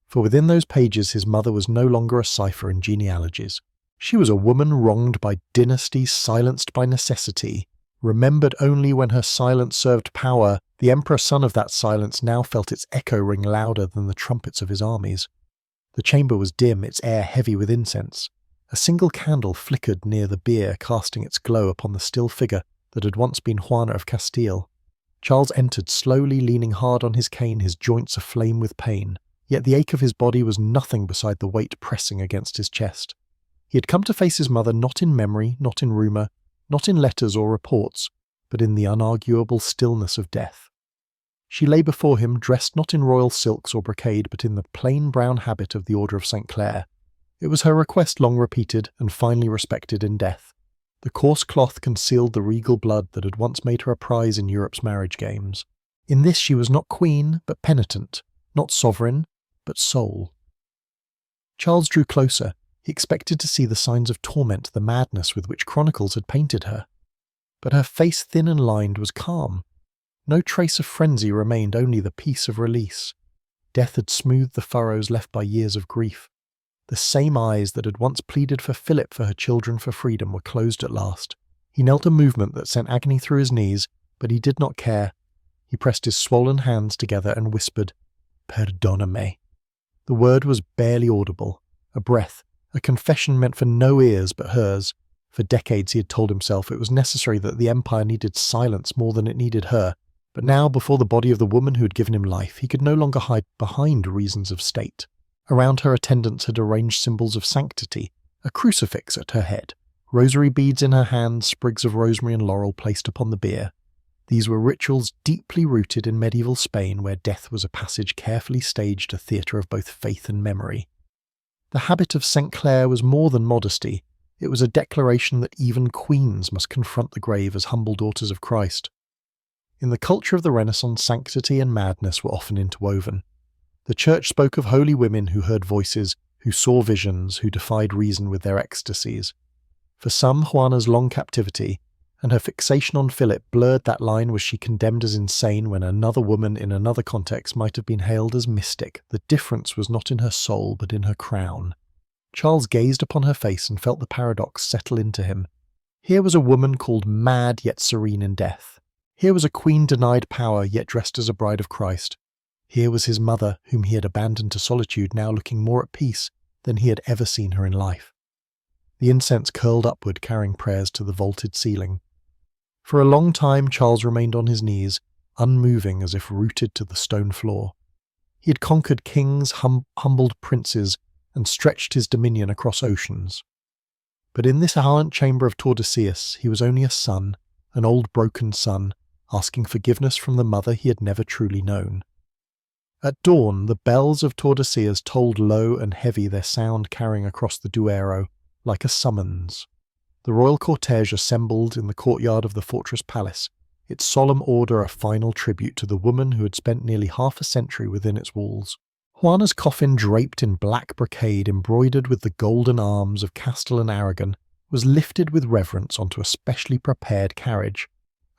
For within those pages his mother was no longer a cipher in genealogies. She was a woman wronged by dynasty, silenced by necessity, remembered only when her silence served power. The emperor son of that silence now felt its echo ring louder than the trumpets of his armies. The chamber was dim, its air heavy with incense. A single candle flickered near the bier, casting its glow upon the still figure that had once been Juana of Castile. Charles entered, slowly leaning hard on his cane, his joints aflame with pain. Yet the ache of his body was nothing beside the weight pressing against his chest. He had come to face his mother not in memory, not in rumour, not in letters or reports, but in the unarguable stillness of death. She lay before him, dressed not in royal silks or brocade, but in the plain brown habit of the Order of St. Clair. It was her request long repeated and finally respected in death. The coarse cloth concealed the regal blood that had once made her a prize in Europe's marriage games. In this she was not queen, but penitent, not sovereign, but soul. Charles drew closer. He expected to see the signs of torment, the madness with which chronicles had painted her. But her face, thin and lined, was calm. No trace of frenzy remained, only the peace of release. Death had smoothed the furrows left by years of grief. The same eyes that had once pleaded for Philip, for her children, for freedom, were closed at last. He knelt a movement that sent agony through his knees, but he did not care. He pressed his swollen hands together and whispered, "Perdona-me." The word was barely audible, a breath, a confession meant for no ears but hers. For decades he had told himself it was necessary, that the empire needed silence more than it needed her. But now, before the body of the woman who had given him life, he could no longer hide behind reasons of state. Around her, attendants had arranged symbols of sanctity, a crucifix at her head, rosary beads in her hands, sprigs of rosemary and laurel placed upon the bier. These were rituals deeply rooted in medieval Spain, where death was a passage carefully staged, a theatre of both faith and memory. The habit of St. Clair was more than modesty. It was a declaration that even queens must confront the grave as humble daughters of Christ. In the culture of the Renaissance, sanctity and madness were often interwoven. The Church spoke of holy women who heard voices, who saw visions, who defied reason with their ecstasies. For some, Juana's long captivity and her fixation on Philip blurred that line. Was she condemned as insane when another woman in another context might have been hailed as mystic? The difference was not in her soul, but in her crown. Charles gazed upon her face and felt the paradox settle into him. Here was a woman called mad yet serene in death. Here was a queen denied power yet dressed as a bride of Christ. Here was his mother, whom he had abandoned to solitude, now looking more at peace than he had ever seen her in life. The incense curled upward, carrying prayers to the vaulted ceiling. For a long time Charles remained on his knees, unmoving as if rooted to the stone floor. He had conquered kings, humbled princes, and stretched his dominion across oceans. But in this ardent chamber of Tordesillas he was only a son, an old broken son, asking forgiveness from the mother he had never truly known. At dawn, the bells of Tordesillas tolled low and heavy, their sound carrying across the Duero like a summons. The royal cortege assembled in the courtyard of the fortress palace, its solemn order a final tribute to the woman who had spent nearly half a century within its walls. Juana's coffin, draped in black brocade embroidered with the golden arms of Castile and Aragon, was lifted with reverence onto a specially prepared carriage.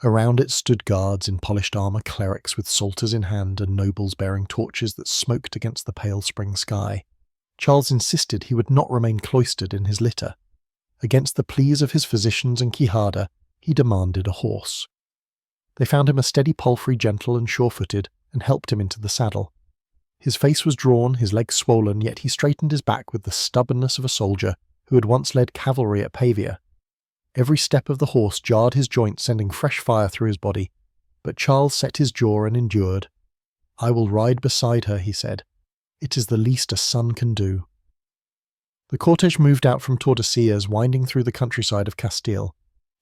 Around it stood guards in polished armour, clerics with psalters in hand, and nobles bearing torches that smoked against the pale spring sky. Charles insisted he would not remain cloistered in his litter. Against the pleas of his physicians and Quijada, he demanded a horse. They found him a steady palfrey, gentle and sure-footed, and helped him into the saddle. His face was drawn, his legs swollen, yet he straightened his back with the stubbornness of a soldier who had once led cavalry at Pavia. Every step of the horse jarred his joints, sending fresh fire through his body, but Charles set his jaw and endured. "I will ride beside her," he said. "It is the least a son can do." The cortege moved out from Tordesillas, winding through the countryside of Castile.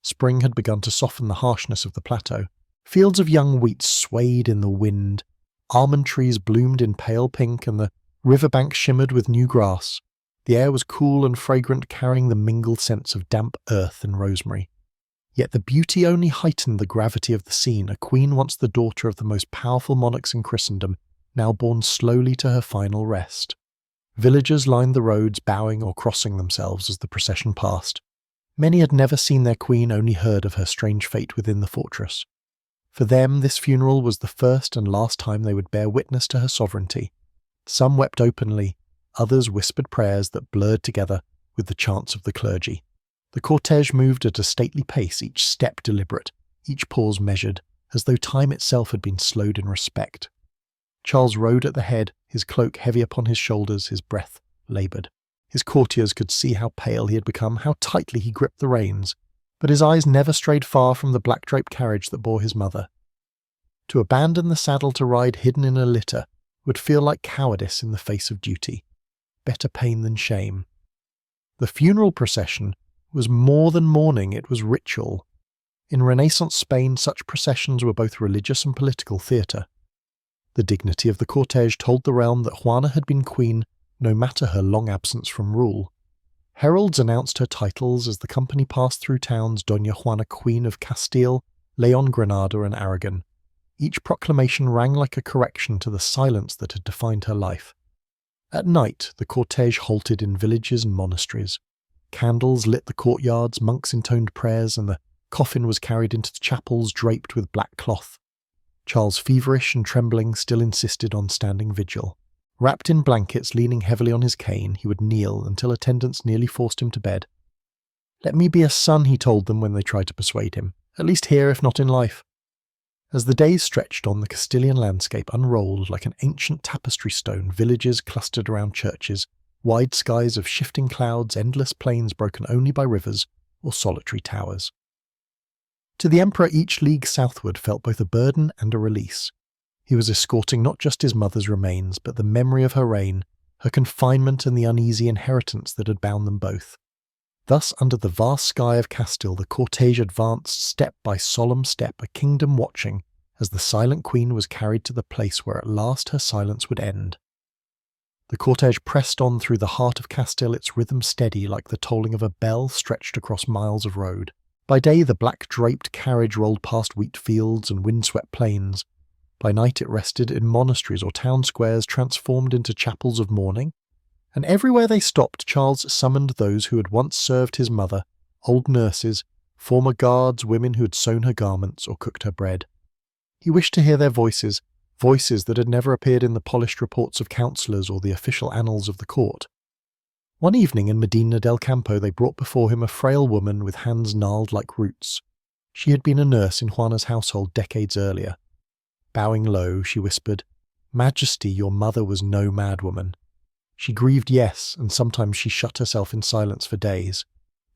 Spring had begun to soften the harshness of the plateau. Fields of young wheat swayed in the wind, almond trees bloomed in pale pink, and the riverbank shimmered with new grass. The air was cool and fragrant, carrying the mingled scents of damp earth and rosemary. Yet the beauty only heightened the gravity of the scene. A queen, once the daughter of the most powerful monarchs in Christendom, now borne slowly to her final rest. Villagers lined the roads, bowing or crossing themselves as the procession passed. Many had never seen their queen, only heard of her strange fate within the fortress. For them, this funeral was the first and last time they would bear witness to her sovereignty. Some wept openly, others whispered prayers that blurred together with the chants of the clergy. The cortege moved at a stately pace, each step deliberate, each pause measured, as though time itself had been slowed in respect. Charles rode at the head, his cloak heavy upon his shoulders, his breath laboured. His courtiers could see how pale he had become, how tightly he gripped the reins, but his eyes never strayed far from the black-draped carriage that bore his mother. To abandon the saddle to ride hidden in a litter would feel like cowardice in the face of duty. Better pain than shame. The funeral procession was more than mourning, it was ritual. In Renaissance Spain, such processions were both religious and political theatre. The dignity of the cortege told the realm that Juana had been queen no matter her long absence from rule. Heralds announced her titles as the company passed through towns: Doña Juana, Queen of Castile, Leon, Granada and Aragon. Each proclamation rang like a correction to the silence that had defined her life. At night, the cortege halted in villages and monasteries. Candles lit the courtyards, monks intoned prayers, and the coffin was carried into the chapels draped with black cloth. Charles, feverish and trembling, still insisted on standing vigil. Wrapped in blankets, leaning heavily on his cane, he would kneel until attendants nearly forced him to bed. "Let me be a son," he told them when they tried to persuade him, "at least here, if not in life." As the days stretched on, the Castilian landscape unrolled like an ancient tapestry stone, villages clustered around churches, wide skies of shifting clouds, endless plains broken only by rivers or solitary towers. To the emperor, each league southward felt both a burden and a release. He was escorting not just his mother's remains, but the memory of her reign, her confinement and the uneasy inheritance that had bound them both. Thus, under the vast sky of Castile, the cortege advanced step by solemn step, a kingdom watching, as the silent queen was carried to the place where at last her silence would end. The cortege pressed on through the heart of Castile, its rhythm steady like the tolling of a bell stretched across miles of road. By day, the black-draped carriage rolled past wheat fields and windswept plains. By night it rested in monasteries or town squares transformed into chapels of mourning, and everywhere they stopped Charles summoned those who had once served his mother, old nurses, former guards, women who had sewn her garments or cooked her bread. He wished to hear their voices, voices that had never appeared in the polished reports of councillors or the official annals of the court. One evening in Medina del Campo they brought before him a frail woman with hands gnarled like roots. She had been a nurse in Juana's household decades earlier. Bowing low, she whispered, "Majesty, your mother was no madwoman. She grieved, yes, and sometimes she shut herself in silence for days.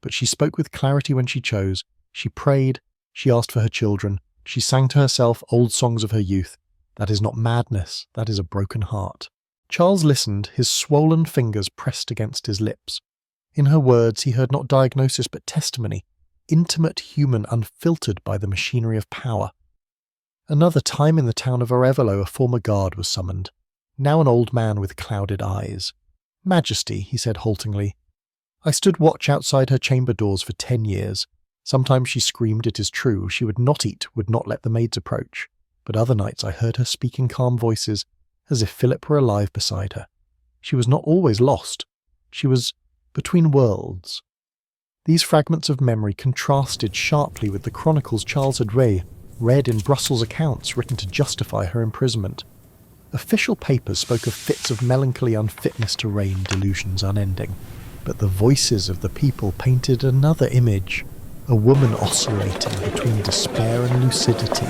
But she spoke with clarity when she chose. She prayed, she asked for her children, she sang to herself old songs of her youth. That is not madness, that is a broken heart." Charles listened, his swollen fingers pressed against his lips. In her words he heard not diagnosis but testimony, intimate, human, unfiltered by the machinery of power. Another time in the town of Arevalo, a former guard was summoned, now an old man with clouded eyes. "Majesty," he said haltingly, "I stood watch outside her chamber doors for 10 years. Sometimes she screamed, it is true, she would not eat, would not let the maids approach. But other nights I heard her speak in calm voices, as if Philip were alive beside her. She was not always lost. She was between worlds." These fragments of memory contrasted sharply with the chronicles Charles had read in Brussels accounts written to justify her imprisonment. Official papers spoke of fits of melancholy, unfitness to reign, delusions unending. But the voices of the people painted another image, a woman oscillating between despair and lucidity,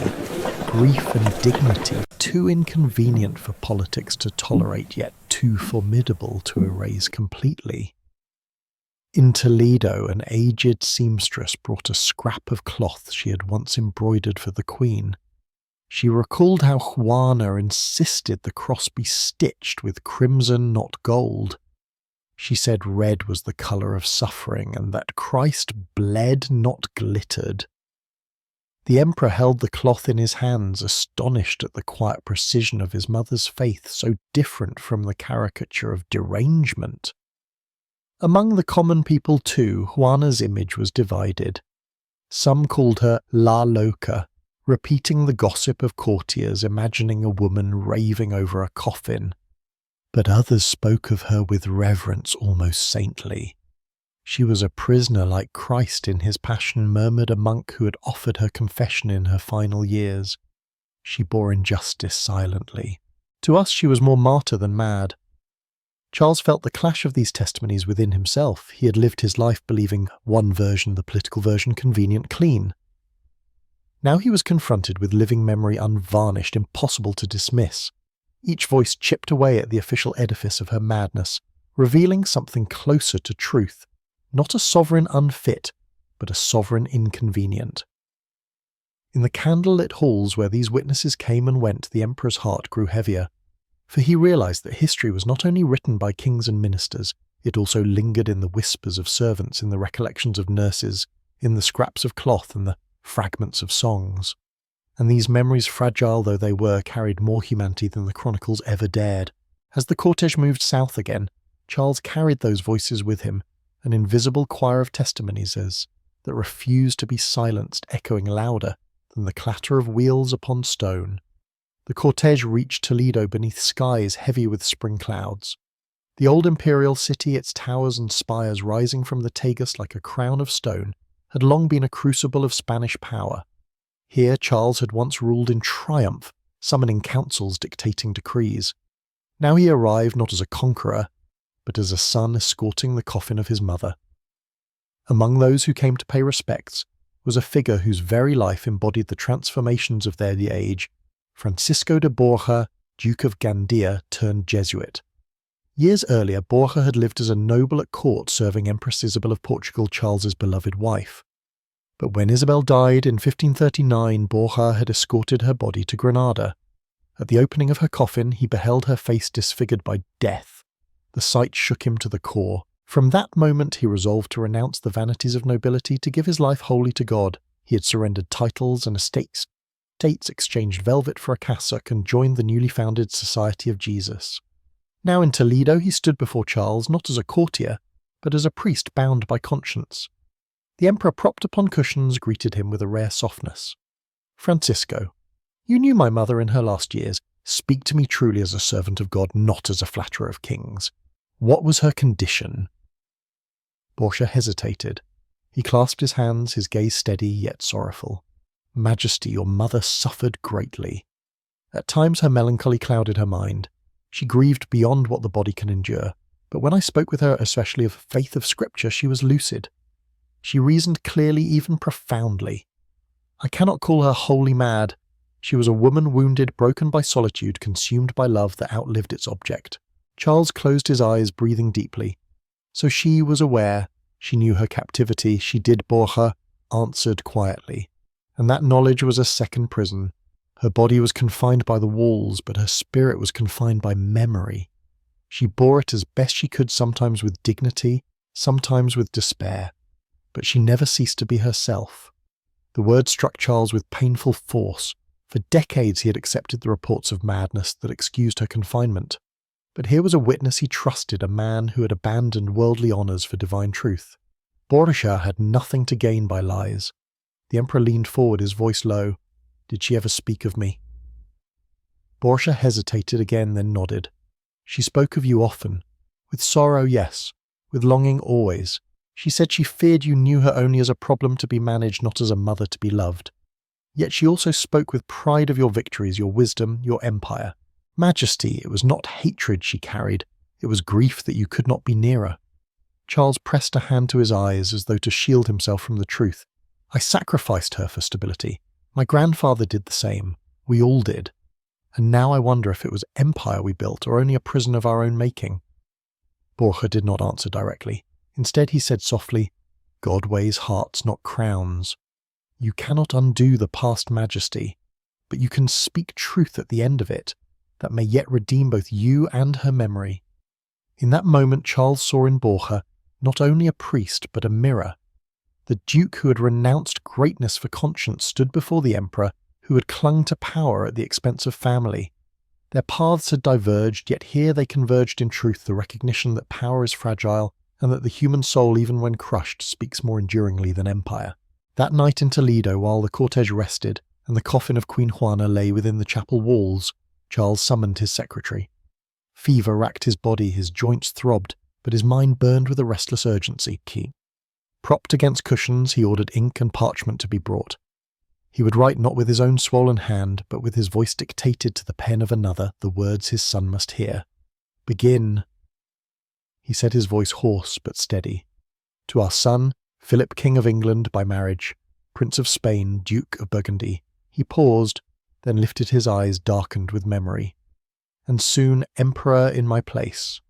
grief and dignity, too inconvenient for politics to tolerate, yet too formidable to erase completely. In Toledo, an aged seamstress brought a scrap of cloth she had once embroidered for the Queen. She recalled how Juana insisted the cross be stitched with crimson, not gold. She said red was the colour of suffering and that Christ bled, not glittered. The emperor held the cloth in his hands, astonished at the quiet precision of his mother's faith, so different from the caricature of derangement. Among the common people, too, Juana's image was divided. Some called her La Loca, repeating the gossip of courtiers, imagining a woman raving over a coffin. But others spoke of her with reverence almost saintly. She was a prisoner like Christ in his passion, murmured a monk who had offered her confession in her final years. She bore injustice silently. To us she was more martyr than mad. Charles felt the clash of these testimonies within himself. He had lived his life believing one version, the political version, convenient, clean. Now he was confronted with living memory unvarnished, impossible to dismiss. Each voice chipped away at the official edifice of her madness, revealing something closer to truth. Not a sovereign unfit, but a sovereign inconvenient. In the candle-lit halls where these witnesses came and went, the emperor's heart grew heavier, for he realized that history was not only written by kings and ministers, it also lingered in the whispers of servants, in the recollections of nurses, in the scraps of cloth and the fragments of songs. And these memories, fragile though they were, carried more humanity than the chronicles ever dared. As the cortege moved south again, Charles carried those voices with him, an invisible choir of testimonies that refused to be silenced, echoing louder than the clatter of wheels upon stone. The cortege reached Toledo beneath skies heavy with spring clouds. The old imperial city, its towers and spires rising from the Tagus like a crown of stone, had long been a crucible of Spanish power. Here Charles had once ruled in triumph, summoning councils dictating decrees. Now he arrived not as a conqueror, but as a son escorting the coffin of his mother. Among those who came to pay respects was a figure whose very life embodied the transformations of their age, Francisco de Borja, Duke of Gandia turned Jesuit. Years earlier, Borja had lived as a noble at court, serving Empress Isabel of Portugal, Charles's beloved wife. But when Isabel died in 1539, Borja had escorted her body to Granada. At the opening of her coffin, he beheld her face disfigured by death. The sight shook him to the core. From that moment he resolved to renounce the vanities of nobility, to give his life wholly to God. He had surrendered titles and estates, exchanged velvet for a cassock, and joined the newly founded Society of Jesus. Now in Toledo he stood before Charles not as a courtier, but as a priest bound by conscience. The emperor, propped upon cushions, greeted him with a rare softness. "Francisco, you knew my mother in her last years. Speak to me truly as a servant of God, not as a flatterer of kings. What was her condition?" Borgia hesitated. He clasped his hands, his gaze steady yet sorrowful. "Majesty, your mother suffered greatly." At times her melancholy clouded her mind. She grieved beyond what the body can endure, but when I spoke with her, especially of faith of Scripture, she was lucid. She reasoned clearly, even profoundly. I cannot call her wholly mad. She was a woman wounded, broken by solitude, consumed by love that outlived its object. Charles closed his eyes, breathing deeply. So she was aware, she knew her captivity, she did Borja, answered quietly. And that knowledge was a second prison. Her body was confined by the walls, but her spirit was confined by memory. She bore it as best she could, sometimes with dignity, sometimes with despair. But she never ceased to be herself. The word struck Charles with painful force. For decades he had accepted the reports of madness that excused her confinement. But here was a witness he trusted, a man who had abandoned worldly honours for divine truth. Borgia had nothing to gain by lies. The emperor leaned forward, his voice low. "Did she ever speak of me?" Borgia hesitated again, then nodded. "She spoke of you often. With sorrow, yes. With longing, always. She said she feared you knew her only as a problem to be managed, not as a mother to be loved. Yet she also spoke with pride of your victories, your wisdom, your empire. Majesty, it was not hatred she carried, it was grief that you could not be nearer." Charles pressed a hand to his eyes as though to shield himself from the truth. "I sacrificed her for stability. My grandfather did the same. We all did. And now I wonder if it was empire we built or only a prison of our own making." Borgia did not answer directly. Instead he said softly, "God weighs hearts, not crowns. You cannot undo the past, Majesty, but you can speak truth at the end of it that may yet redeem both you and her memory. In that moment Charles saw in Borja not only a priest but a mirror. The duke who had renounced greatness for conscience stood before the emperor who had clung to power at the expense of family. Their paths had diverged, yet here they converged in truth, the recognition that power is fragile and that the human soul, even when crushed, speaks more enduringly than empire. That night in Toledo, while the cortege rested and the coffin of Queen Juana lay within the chapel walls, Charles summoned his secretary. Fever racked his body, his joints throbbed, but his mind burned with a restless urgency. Propped against cushions, he ordered ink and parchment to be brought. He would write not with his own swollen hand, but with his voice dictated to the pen of another the words his son must hear. "Begin." He said, his voice hoarse but steady. "To our son, Philip, King of England by marriage, Prince of Spain, Duke of Burgundy." He paused, then lifted his eyes darkened with memory. "And soon Emperor in my place."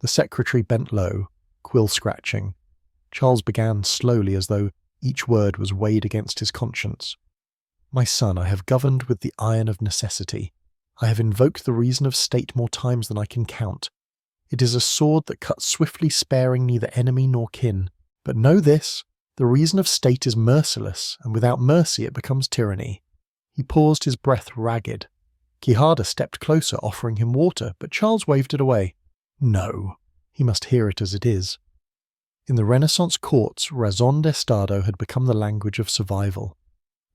The secretary bent low, quill scratching. Charles began slowly, as though each word was weighed against his conscience. "My son, I have governed with the iron of necessity. I have invoked the reason of state more times than I can count. It is a sword that cuts swiftly, sparing neither enemy nor kin. But know this, the reason of state is merciless, and without mercy it becomes tyranny." He paused, his breath ragged. Quijada stepped closer, offering him water, but Charles waved it away. No, he must hear it as it is. In the Renaissance courts, raison d'estado had become the language of survival.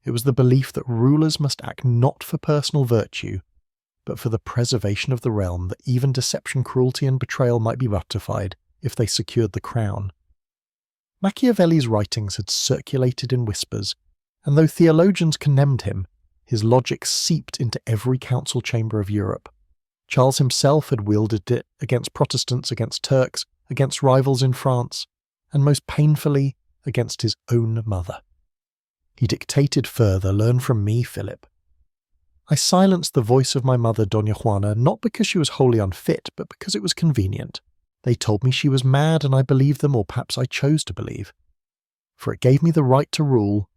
It was the belief that rulers must act not for personal virtue, but for the preservation of the realm, that even deception, cruelty, and betrayal might be ratified if they secured the crown. Machiavelli's writings had circulated in whispers, and though theologians condemned him, his logic seeped into every council chamber of Europe. Charles himself had wielded it against Protestants, against Turks, against rivals in France, and most painfully against his own mother. He dictated further, "Learn from me, Philip." I silenced the voice of my mother, Doña Juana, not because she was wholly unfit, but because it was convenient. They told me she was mad, and I believed them, or perhaps I chose to believe. For it gave me the right to rule.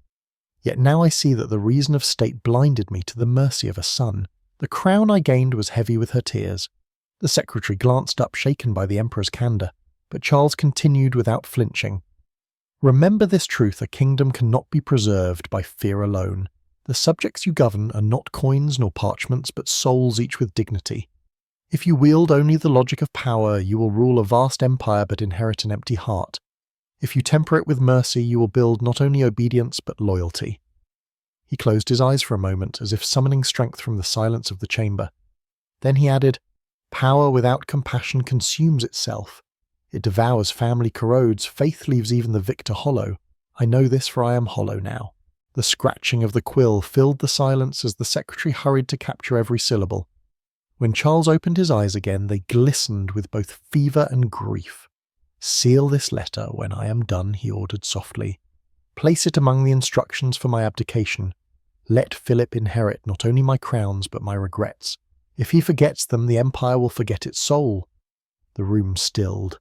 Yet now I see that the reason of state blinded me to the mercy of a son. The crown I gained was heavy with her tears. The secretary glanced up, shaken by the emperor's candour, but Charles continued without flinching. "Remember this truth, a kingdom cannot be preserved by fear alone. The subjects you govern are not coins nor parchments, but souls, each with dignity. If you wield only the logic of power, you will rule a vast empire but inherit an empty heart. If you temper it with mercy, you will build not only obedience but loyalty." He closed his eyes for a moment, as if summoning strength from the silence of the chamber. Then he added, "Power without compassion consumes itself. It devours, family corrodes, faith leaves even the victor hollow. I know this, for I am hollow now." The scratching of the quill filled the silence as the secretary hurried to capture every syllable. When Charles opened his eyes again, they glistened with both fever and grief. "Seal this letter when I am done," he ordered softly. "Place it among the instructions for my abdication. Let Philip inherit not only my crowns but my regrets. If he forgets them, the empire will forget its soul." The room stilled.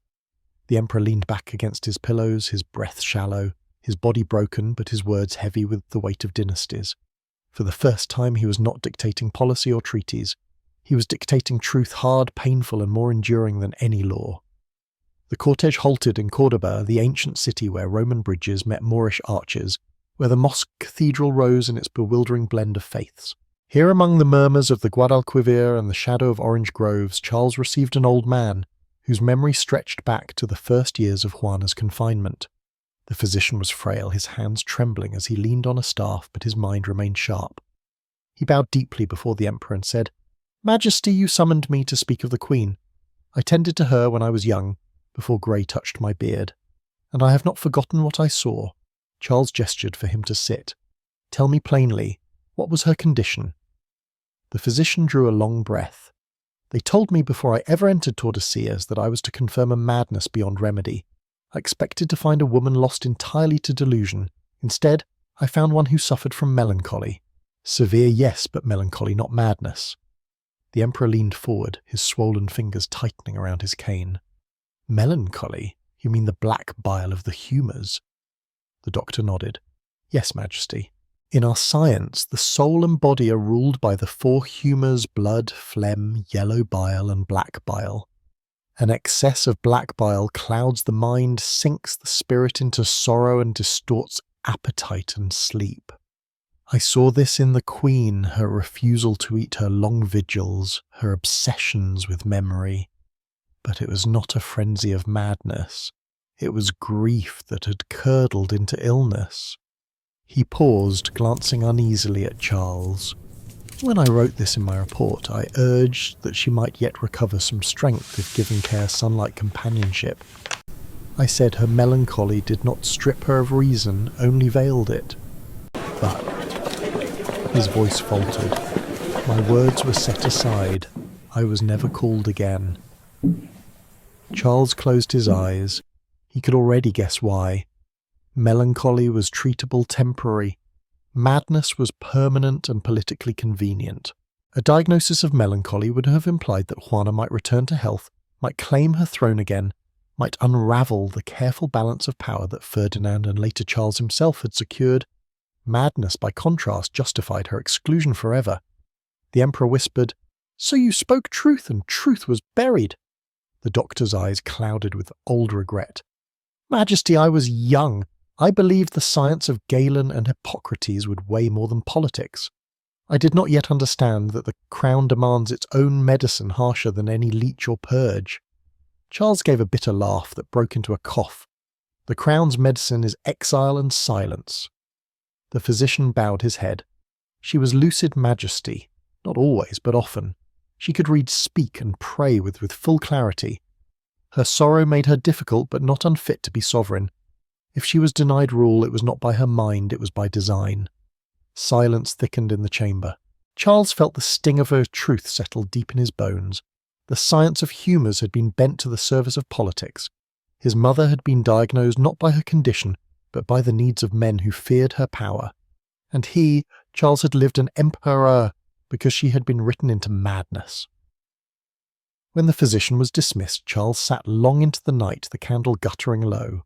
The emperor leaned back against his pillows, his breath shallow, his body broken, but his words heavy with the weight of dynasties. For the first time he was not dictating policy or treaties. He was dictating truth, hard, painful, and more enduring than any law. The cortege halted in Cordoba, the ancient city where Roman bridges met Moorish arches, where the mosque cathedral rose in its bewildering blend of faiths. Here, among the murmurs of the Guadalquivir and the shadow of orange groves, Charles received an old man, whose memory stretched back to the first years of Juana's confinement. The physician was frail, his hands trembling as he leaned on a staff, but his mind remained sharp. He bowed deeply before the emperor and said, "Majesty, you summoned me to speak of the queen. I tended to her when I was young, before grey touched my beard, and I have not forgotten what I saw." Charles gestured for him to sit. "Tell me plainly, what was her condition?" The physician drew a long breath. "They told me before I ever entered Tordesillas that I was to confirm a madness beyond remedy. I expected to find a woman lost entirely to delusion. Instead, I found one who suffered from melancholy. Severe, yes, but melancholy, not madness." The emperor leaned forward, his swollen fingers tightening around his cane. "Melancholy? You mean the black bile of the humours?" The doctor nodded. "Yes, Majesty. In our science, the soul and body are ruled by the four humours: blood, phlegm, yellow bile, and black bile. An excess of black bile clouds the mind, sinks the spirit into sorrow and distorts appetite and sleep. I saw this in the Queen, her refusal to eat her long vigils, her obsessions with memory. But it was not a frenzy of madness. It was grief that had curdled into illness. He paused, glancing uneasily at Charles. When I wrote this in my report, I urged that she might yet recover some strength if given care sunlight companionship. I said her melancholy did not strip her of reason, only veiled it. But his voice faltered. My words were set aside. I was never called again. Charles closed his eyes. He could already guess why. Melancholy was treatable temporary. Madness was permanent and politically convenient. A diagnosis of melancholy would have implied that Juana might return to health, might claim her throne again, might unravel the careful balance of power that Ferdinand and later Charles himself had secured. Madness, by contrast, justified her exclusion forever. The Emperor whispered, "So you spoke truth, and truth was buried." The doctor's eyes clouded with old regret. "Majesty, I was young. I believed the science of Galen and Hippocrates would weigh more than politics. I did not yet understand that the crown demands its own medicine harsher than any leech or purge." Charles gave a bitter laugh that broke into a cough. "The crown's medicine is exile and silence." The physician bowed his head. She was lucid majesty, not always, but often. She could read speak and pray with full clarity. Her sorrow made her difficult but not unfit to be sovereign. If she was denied rule, it was not by her mind, it was by design. Silence thickened in the chamber. Charles felt the sting of her truth settle deep in his bones. The science of humours had been bent to the service of politics. His mother had been diagnosed not by her condition, but by the needs of men who feared her power. And he, Charles, had lived an emperor because she had been written into madness. When the physician was dismissed, Charles sat long into the night, the candle guttering low.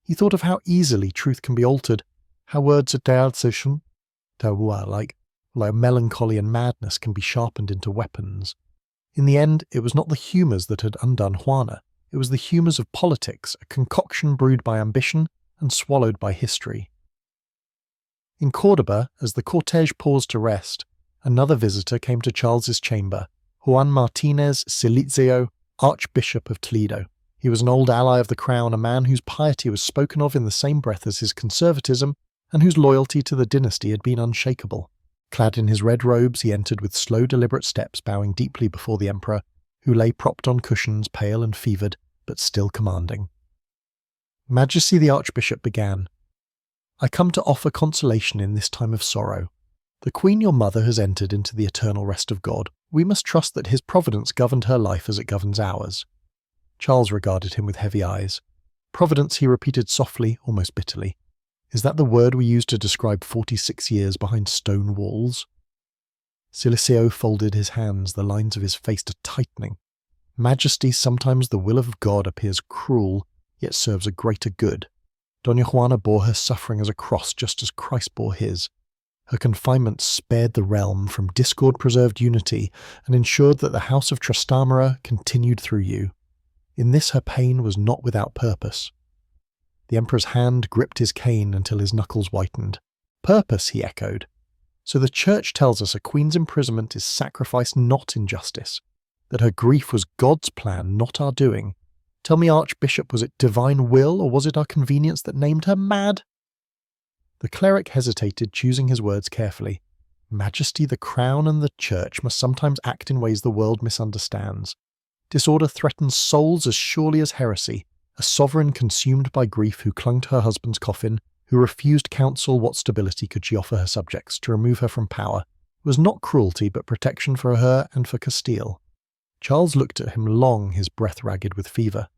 He thought of how easily truth can be altered, how words of Dealzischen, like melancholy and madness, can be sharpened into weapons. In the end, it was not the humours that had undone Juana. It was the humours of politics, a concoction brewed by ambition and swallowed by history. In Córdoba, as the cortege paused to rest, another visitor came to Charles's chamber, Juan Martínez Silizio, Archbishop of Toledo. He was an old ally of the crown, a man whose piety was spoken of in the same breath as his conservatism, and whose loyalty to the dynasty had been unshakable. Clad in his red robes, he entered with slow, deliberate steps, bowing deeply before the emperor, who lay propped on cushions, pale and fevered, but still commanding. Majesty, the Archbishop began, "I come to offer consolation in this time of sorrow. The Queen, your mother, has entered into the eternal rest of God. We must trust that his providence governed her life as it governs ours." Charles regarded him with heavy eyes. "Providence," he repeated softly, almost bitterly. "Is that the word we use to describe 46 years behind stone walls?" Silizio folded his hands, the lines of his face tightening. "Majesty, sometimes the will of God appears cruel, yet serves a greater good. Doña Juana bore her suffering as a cross, just as Christ bore his. Her confinement spared the realm, from discord preserved unity, and ensured that the house of Trastamara continued through you. In this her pain was not without purpose." The emperor's hand gripped his cane until his knuckles whitened. "Purpose," he echoed. "So the church tells us a queen's imprisonment is sacrifice, not injustice. That her grief was God's plan, not our doing. Tell me, Archbishop, was it divine will, or was it our convenience that named her mad?" The cleric hesitated, choosing his words carefully. "Majesty, the crown and the church must sometimes act in ways the world misunderstands. Disorder threatens souls as surely as heresy. A sovereign consumed by grief who clung to her husband's coffin, who refused counsel, what stability could she offer her subjects to remove her from power, was not cruelty but protection for her and for Castile." Charles looked at him long, his breath ragged with fever.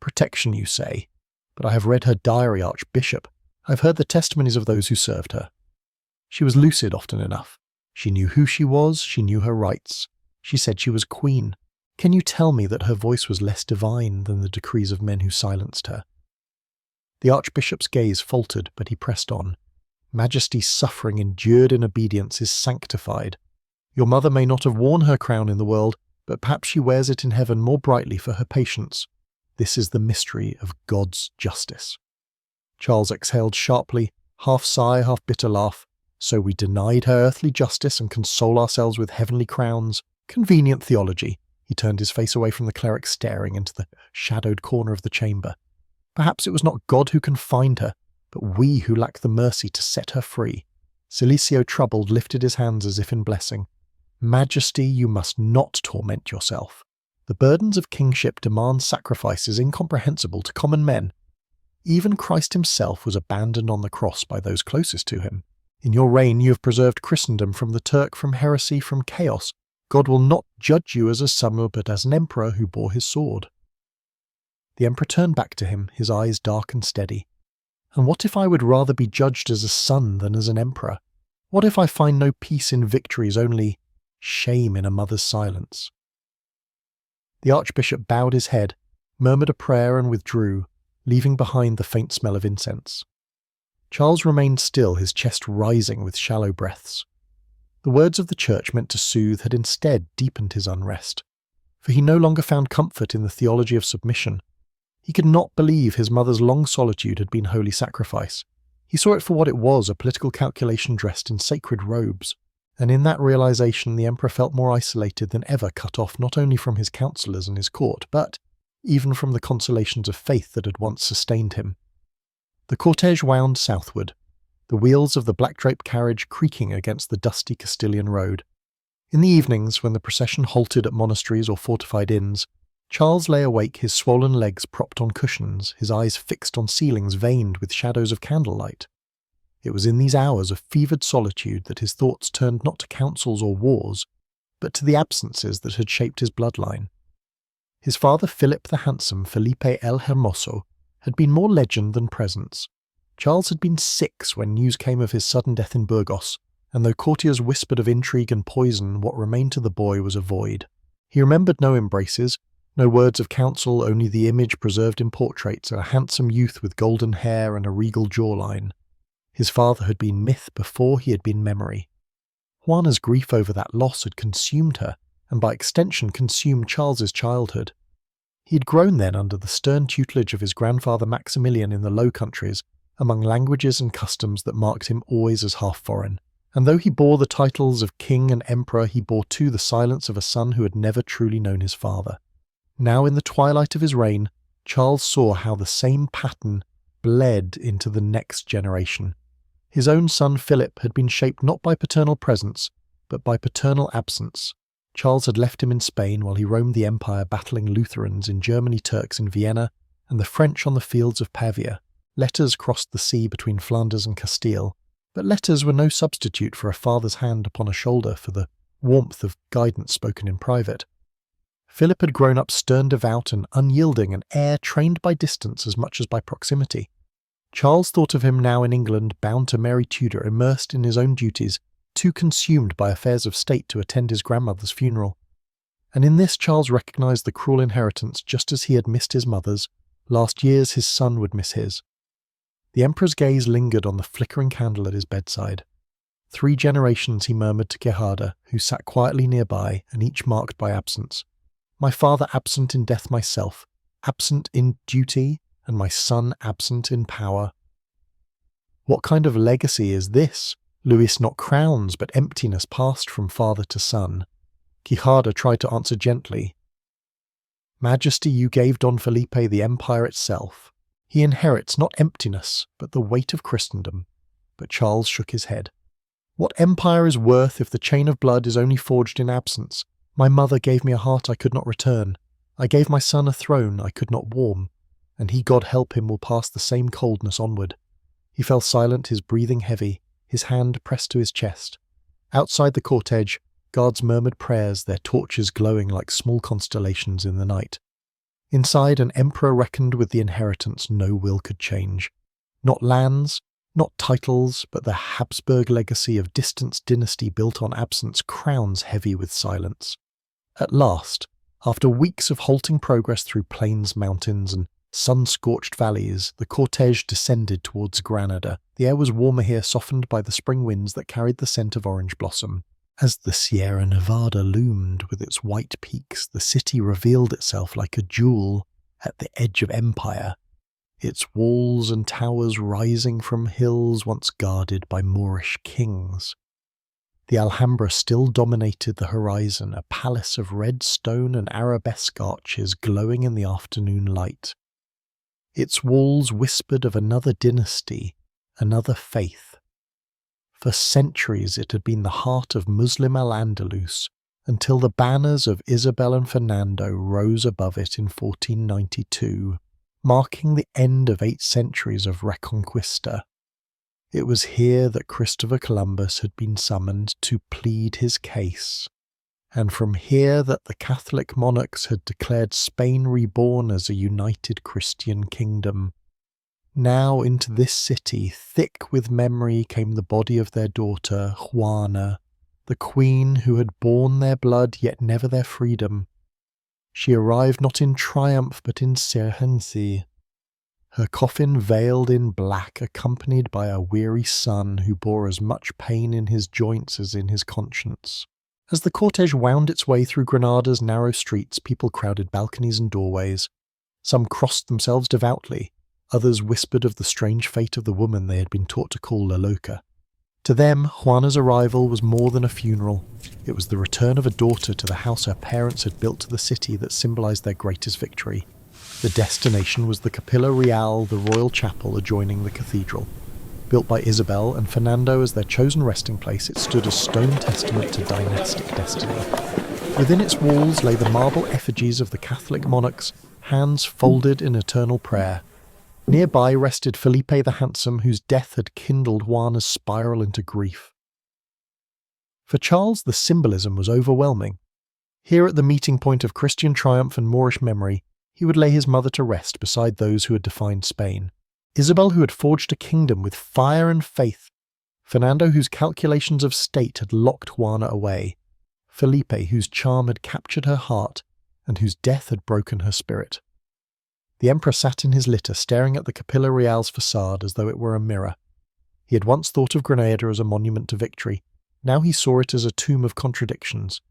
"Protection, you say? But I have read her diary, Archbishop. I have heard the testimonies of those who served her. She was lucid often enough. She knew who she was, she knew her rights. She said she was queen. Can you tell me that her voice was less divine than the decrees of men who silenced her?" The Archbishop's gaze faltered, but he pressed on. "Majesty's suffering endured in obedience is sanctified. Your mother may not have worn her crown in the world, but perhaps she wears it in heaven more brightly for her patience. This is the mystery of God's justice." Charles exhaled sharply, half sigh, half bitter laugh. "So we denied her earthly justice and console ourselves with heavenly crowns. Convenient theology." He turned his face away from the cleric, staring into the shadowed corner of the chamber. "Perhaps it was not God who confined her, but we who lack the mercy to set her free." Cilicio, troubled, lifted his hands as if in blessing. "Majesty, you must not torment yourself. The burdens of kingship demand sacrifices incomprehensible to common men. Even Christ himself was abandoned on the cross by those closest to him. In your reign you have preserved Christendom from the Turk, from heresy, from chaos. God will not judge you as a son, but as an emperor who bore his sword." The emperor turned back to him, his eyes dark and steady. "And what if I would rather be judged as a son than as an emperor? What if I find no peace in victories, only shame in a mother's silence?" The archbishop bowed his head, murmured a prayer and withdrew, leaving behind the faint smell of incense. Charles remained still, his chest rising with shallow breaths. The words of the church meant to soothe had instead deepened his unrest, for he no longer found comfort in the theology of submission. He could not believe his mother's long solitude had been holy sacrifice. He saw it for what it was, a political calculation dressed in sacred robes. And in that realization the emperor felt more isolated than ever, cut off not only from his counsellors and his court, but even from the consolations of faith that had once sustained him. The cortege wound southward, the wheels of the black-draped carriage creaking against the dusty Castilian road. In the evenings, when the procession halted at monasteries or fortified inns, Charles lay awake, his swollen legs propped on cushions, his eyes fixed on ceilings veined with shadows of candlelight. It was in these hours of fevered solitude that his thoughts turned not to councils or wars, but to the absences that had shaped his bloodline. His father, Philip the Handsome, Felipe el Hermoso, had been more legend than presence. Charles had been 6 when news came of his sudden death in Burgos, and though courtiers whispered of intrigue and poison, what remained to the boy was a void. He remembered no embraces, no words of counsel, only the image preserved in portraits, a handsome youth with golden hair and a regal jawline. His father had been myth before he had been memory. Juana's grief over that loss had consumed her, and by extension consumed Charles's childhood. He had grown then under the stern tutelage of his grandfather Maximilian in the Low Countries, among languages and customs that marked him always as half foreign. And though he bore the titles of king and emperor, he bore too the silence of a son who had never truly known his father. Now in the twilight of his reign, Charles saw how the same pattern bled into the next generation. His own son Philip had been shaped not by paternal presence, but by paternal absence. Charles had left him in Spain while he roamed the empire battling Lutherans, in Germany Turks in Vienna, and the French on the fields of Pavia. Letters crossed the sea between Flanders and Castile, but letters were no substitute for a father's hand upon a shoulder, for the warmth of guidance spoken in private. Philip had grown up stern, devout, and unyielding, an heir trained by distance as much as by proximity. Charles thought of him now in England, bound to Mary Tudor, immersed in his own duties, too consumed by affairs of state to attend his grandmother's funeral. And in this Charles recognised the cruel inheritance, just as he had missed his mother's. Last years his son would miss his. The emperor's gaze lingered on the flickering candle at his bedside. 3 generations, he murmured to Gerharda, who sat quietly nearby, and each marked by absence. My father absent in death myself, absent in duty, and my son absent in power. What kind of legacy is this? Louis, not crowns, but emptiness passed from father to son. Quixada tried to answer gently. Majesty, you gave Don Felipe the empire itself. He inherits not emptiness, but the weight of Christendom. But Charles shook his head. What empire is worth if the chain of blood is only forged in absence? My mother gave me a heart I could not return. I gave my son a throne I could not warm. And he, God help him, will pass the same coldness onward. He fell silent, his breathing heavy, his hand pressed to his chest. Outside the cortege, guards murmured prayers, their torches glowing like small constellations in the night. Inside, an emperor reckoned with the inheritance no will could change. Not lands, not titles, but the Habsburg legacy of distant dynasty built on absence, crowns heavy with silence. At last, after weeks of halting progress through plains, mountains, and sun-scorched valleys, the cortege descended towards Granada. The air was warmer here, softened by the spring winds that carried the scent of orange blossom. As the Sierra Nevada loomed with its white peaks, the city revealed itself like a jewel at the edge of empire, its walls and towers rising from hills once guarded by Moorish kings. The Alhambra still dominated the horizon, a palace of red stone and arabesque arches glowing in the afternoon light. Its walls whispered of another dynasty, another faith. For centuries it had been the heart of Muslim Al-Andalus, until the banners of Isabel and Fernando rose above it in 1492, marking the end of 8 centuries of Reconquista. It was here that Christopher Columbus had been summoned to plead his case, and from here that the Catholic monarchs had declared Spain reborn as a united Christian kingdom. Now into this city, thick with memory, came the body of their daughter, Juana, the queen who had borne their blood yet never their freedom. She arrived not in triumph but in ceremonies, her coffin veiled in black, accompanied by a weary son who bore as much pain in his joints as in his conscience. As the cortege wound its way through Granada's narrow streets, people crowded balconies and doorways. Some crossed themselves devoutly, others whispered of the strange fate of the woman they had been taught to call La Loca. To them, Juana's arrival was more than a funeral. It was the return of a daughter to the house her parents had built to the city that symbolized their greatest victory. The destination was the Capilla Real, the royal chapel adjoining the cathedral. Built by Isabel and Fernando as their chosen resting place, it stood as stone testament to dynastic destiny. Within its walls lay the marble effigies of the Catholic monarchs, hands folded in eternal prayer. Nearby rested Felipe the Handsome, whose death had kindled Juana's spiral into grief. For Charles, the symbolism was overwhelming. Here at the meeting point of Christian triumph and Moorish memory, he would lay his mother to rest beside those who had defined Spain. Isabel, who had forged a kingdom with fire and faith. Fernando, whose calculations of state had locked Juana away. Felipe, whose charm had captured her heart, and whose death had broken her spirit. The emperor sat in his litter, staring at the Capilla Real's facade as though it were a mirror. He had once thought of Granada as a monument to victory. Now he saw it as a tomb of contradictions.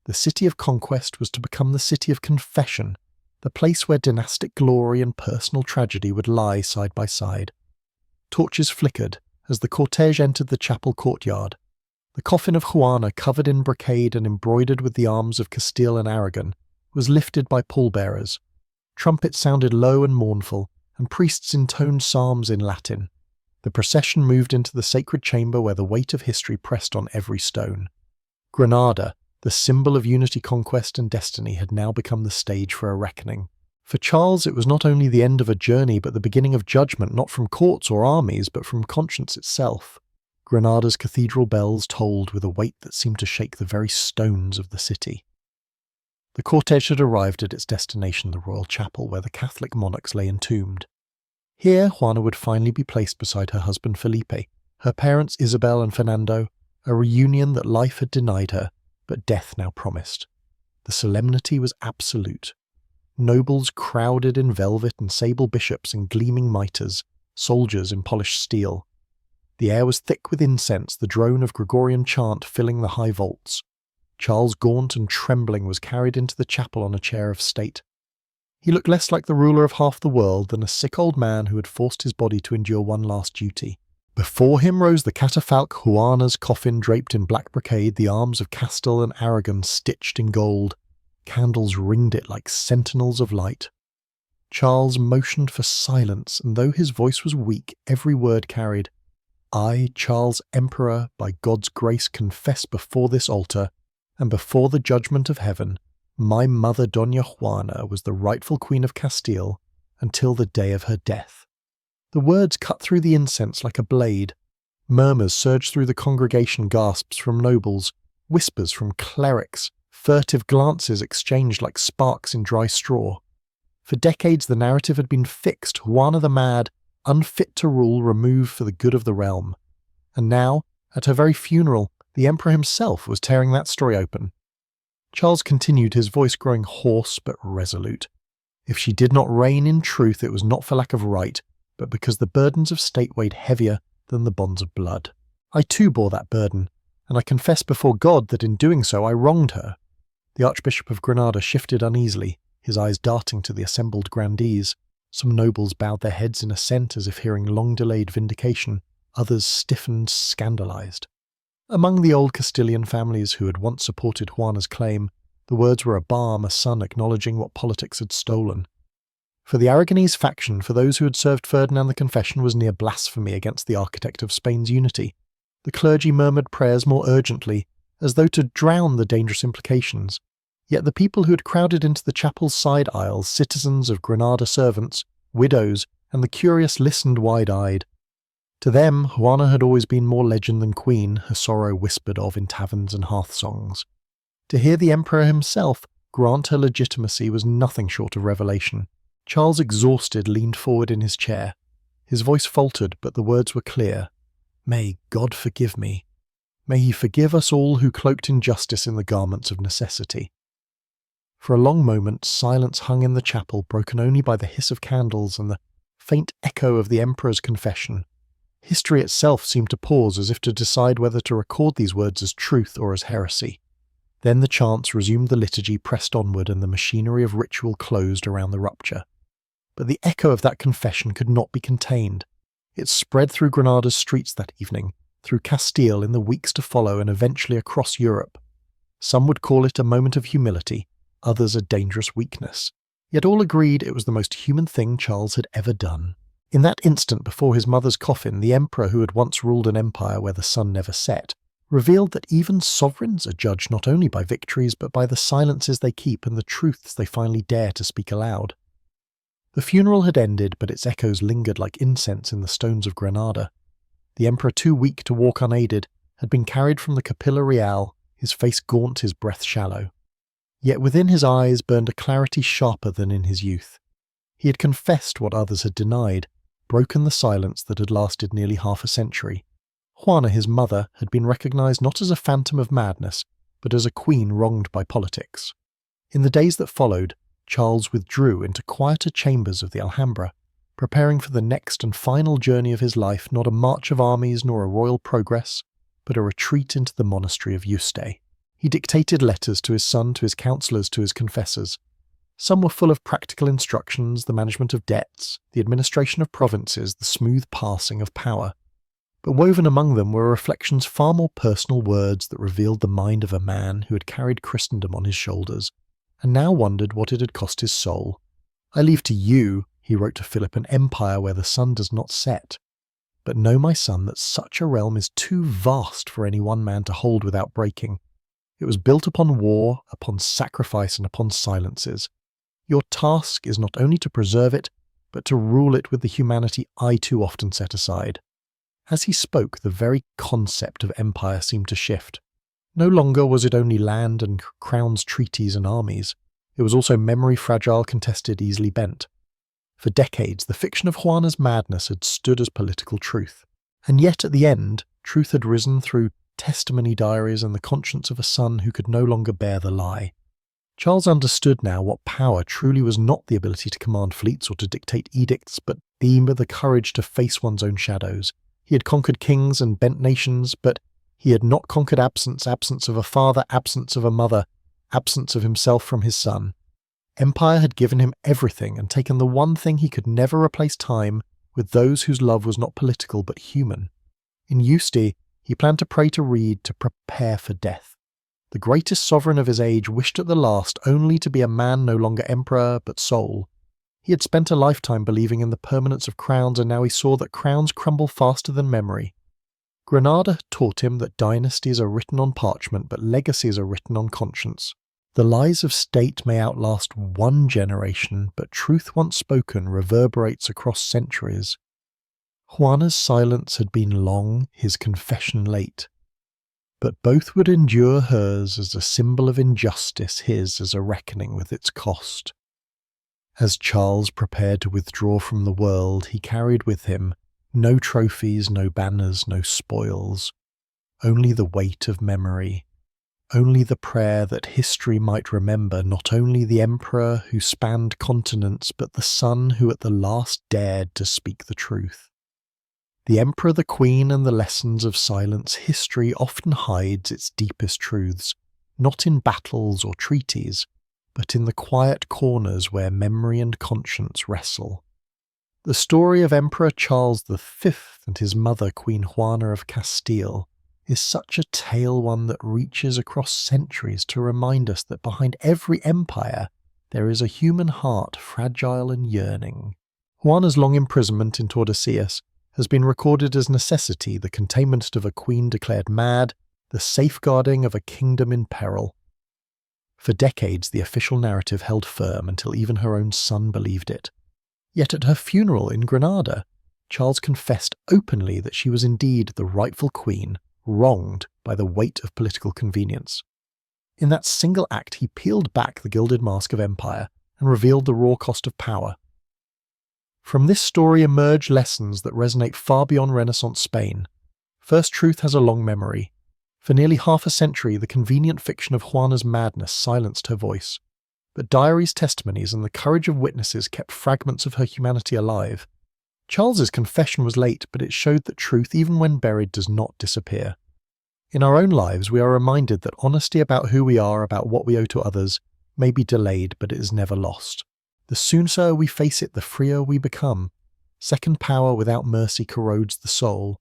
The city of conquest was to become the city of confession, the place where dynastic glory and personal tragedy would lie side by side. Torches flickered as the cortege entered the chapel courtyard. The coffin of Juana, covered in brocade and embroidered with the arms of Castile and Aragon, was lifted by pallbearers. Trumpets sounded low and mournful, and priests intoned psalms in Latin. The procession moved into the sacred chamber where the weight of history pressed on every stone. Granada, the symbol of unity, conquest and destiny, had now become the stage for a reckoning. For Charles, it was not only the end of a journey but the beginning of judgment, not from courts or armies but from conscience itself. Granada's cathedral bells tolled with a weight that seemed to shake the very stones of the city. The cortege had arrived at its destination, the royal chapel, where the Catholic monarchs lay entombed. Here Juana would finally be placed beside her husband Felipe, her parents Isabel and Fernando, a reunion that life had denied her, but death now promised. The solemnity was absolute. Nobles crowded in velvet and sable bishops in gleaming mitres, soldiers in polished steel. The air was thick with incense, the drone of Gregorian chant filling the high vaults. Charles, gaunt and trembling, was carried into the chapel on a chair of state. He looked less like the ruler of half the world than a sick old man who had forced his body to endure one last duty. Before him rose the catafalque, Juana's coffin draped in black brocade, the arms of Castile and Aragon stitched in gold. Candles ringed it like sentinels of light. Charles motioned for silence, and though his voice was weak, every word carried. I, Charles Emperor, by God's grace confess before this altar, and before the judgment of heaven, my mother Doña Juana was the rightful Queen of Castile until the day of her death. The words cut through the incense like a blade. Murmurs surged through the congregation, gasps from nobles, whispers from clerics, furtive glances exchanged like sparks in dry straw. For decades the narrative had been fixed, Juana the Mad, unfit to rule, removed for the good of the realm. And now, at her very funeral, the emperor himself was tearing that story open. Charles continued, his voice growing hoarse but resolute. If she did not reign in truth, it was not for lack of right, but because the burdens of state weighed heavier than the bonds of blood. I too bore that burden. and I confess before God that in doing so I wronged her." The Archbishop of Granada shifted uneasily, his eyes darting to the assembled grandees. Some nobles bowed their heads in assent as if hearing long-delayed vindication, others stiffened, scandalized. Among the old Castilian families who had once supported Juana's claim, the words were a balm, a son acknowledging what politics had stolen. For the Aragonese faction, for those who had served Ferdinand the Confession, was near blasphemy against the architect of Spain's unity. The clergy murmured prayers more urgently, as though to drown the dangerous implications. Yet the people who had crowded into the chapel's side aisles, citizens of Granada servants, widows, and the curious listened wide-eyed. To them, Juana had always been more legend than queen, her sorrow whispered of in taverns and hearth-songs. To hear the emperor himself grant her legitimacy was nothing short of revelation. Charles, exhausted, leaned forward in his chair. His voice faltered, but the words were clear. "May God forgive me. May he forgive us all who cloaked injustice in the garments of necessity." For a long moment, silence hung in the chapel, broken only by the hiss of candles and the faint echo of the emperor's confession. History itself seemed to pause as if to decide whether to record these words as truth or as heresy. Then the chants resumed, the liturgy pressed onward, and the machinery of ritual closed around the rupture. But the echo of that confession could not be contained. It spread through Granada's streets that evening, through Castile in the weeks to follow, and eventually across Europe. Some would call it a moment of humility, others a dangerous weakness. Yet all agreed it was the most human thing Charles had ever done. In that instant before his mother's coffin, the emperor who had once ruled an empire where the sun never set, revealed that even sovereigns are judged not only by victories but by the silences they keep and the truths they finally dare to speak aloud. The funeral had ended, but its echoes lingered like incense in the stones of Granada. The emperor, too weak to walk unaided, had been carried from the Capilla Real, his face gaunt, his breath shallow. Yet within his eyes burned a clarity sharper than in his youth. He had confessed what others had denied, broken the silence that had lasted nearly half a century. Juana, his mother, had been recognized not as a phantom of madness, but as a queen wronged by politics. In the days that followed, Charles withdrew into quieter chambers of the Alhambra, preparing for the next and final journey of his life, not a march of armies nor a royal progress, but a retreat into the monastery of Yuste. He dictated letters to his son, to his councillors, to his confessors. Some were full of practical instructions, the management of debts, the administration of provinces, the smooth passing of power. But woven among them were reflections far more personal, words that revealed the mind of a man who had carried Christendom on his shoulders, and now wondered what it had cost his soul. "I leave to you," he wrote to Philip, "an empire where the sun does not set. But know, my son, that such a realm is too vast for any one man to hold without breaking. It was built upon war, upon sacrifice, and upon silences. Your task is not only to preserve it, but to rule it with the humanity I too often set aside." As he spoke, the very concept of empire seemed to shift. No longer was it only land and crowns, treaties and armies. It was also memory fragile, contested, easily bent. For decades, the fiction of Juana's madness had stood as political truth. And yet, at the end, truth had risen through testimony diaries and the conscience of a son who could no longer bear the lie. Charles understood now what power truly was: not the ability to command fleets or to dictate edicts, but the courage to face one's own shadows. He had conquered kings and bent nations, but he had not conquered absence of a father, absence of a mother, absence of himself from his son. Empire had given him everything and taken the one thing he could never replace: time with those whose love was not political but human. In Yuste, he planned to pray to read, to prepare for death. The greatest sovereign of his age wished at the last only to be a man no longer emperor but soul. He had spent a lifetime believing in the permanence of crowns, and now he saw that crowns crumble faster than memory. Granada had taught him that dynasties are written on parchment, but legacies are written on conscience. The lies of state may outlast one generation, but truth once spoken reverberates across centuries. Juana's silence had been long, his confession late. But both would endure, hers as a symbol of injustice, his as a reckoning with its cost. As Charles prepared to withdraw from the world, he carried with him no trophies, no banners, no spoils, only the weight of memory, only the prayer that history might remember not only the emperor who spanned continents, but the son who at the last dared to speak the truth. The emperor, the queen, and the lessons of silence, history often hides its deepest truths, not in battles or treaties, but in the quiet corners where memory and conscience wrestle. The story of Emperor Charles V and his mother, Queen Juana of Castile, is such a tale, one that reaches across centuries to remind us that behind every empire there is a human heart fragile and yearning. Juana's long imprisonment in Tordesillas has been recorded as necessity, the containment of a queen declared mad, the safeguarding of a kingdom in peril. For decades the official narrative held firm until even her own son believed it. Yet at her funeral in Granada, Charles confessed openly that she was indeed the rightful queen, wronged by the weight of political convenience. In that single act he peeled back the gilded mask of empire and revealed the raw cost of power. From this story emerge lessons that resonate far beyond Renaissance Spain. First, truth has a long memory. For nearly half a century the convenient fiction of Juana's madness silenced her voice. But diaries, testimonies, and the courage of witnesses kept fragments of her humanity alive. Charles's confession was late, but it showed that truth, even when buried, does not disappear. In our own lives, we are reminded that honesty about who we are, about what we owe to others, may be delayed, but it is never lost. The sooner we face it, the freer we become. Second power without mercy corrodes the soul.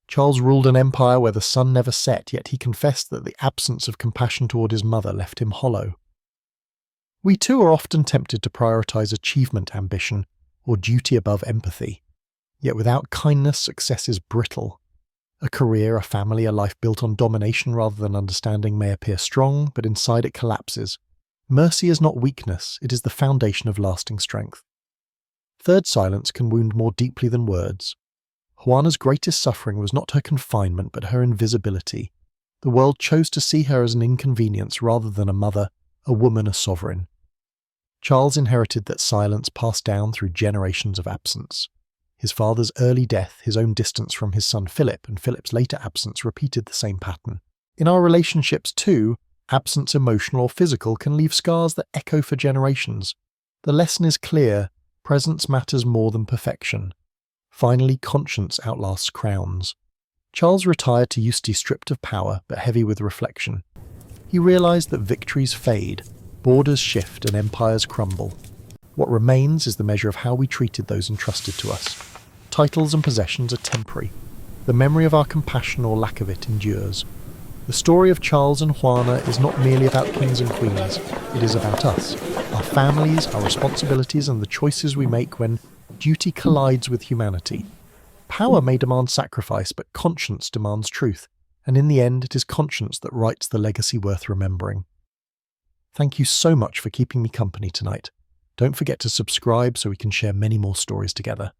Charles ruled an empire where the sun never set, yet he confessed that the absence of compassion toward his mother left him hollow. We too are often tempted to prioritize achievement ambition, or duty above empathy. Yet without kindness, success is brittle. A career, a family, a life built on domination rather than understanding may appear strong, but inside it collapses. Mercy is not weakness, it is the foundation of lasting strength. Third, silence can wound more deeply than words. Juana's greatest suffering was not her confinement, but her invisibility. The world chose to see her as an inconvenience rather than a mother, a woman, a sovereign. Charles inherited that silence passed down through generations of absence. His father's early death, his own distance from his son Philip, and Philip's later absence repeated the same pattern. In our relationships too, absence, emotional or physical, can leave scars that echo for generations. The lesson is clear: presence matters more than perfection. Finally, conscience outlasts crowns. Charles retired to Eustace stripped of power, but heavy with reflection. He realized that victories fade, borders shift, and empires crumble. What remains is the measure of how we treated those entrusted to us. Titles and possessions are temporary. The memory of our compassion or lack of it endures. The story of Charles and Juana is not merely about kings and queens. It is about us, our families, our responsibilities, and the choices we make when duty collides with humanity. Power may demand sacrifice, but conscience demands truth, and in the end it is conscience that writes the legacy worth remembering. Thank you so much for keeping me company tonight. Don't forget to subscribe so we can share many more stories together.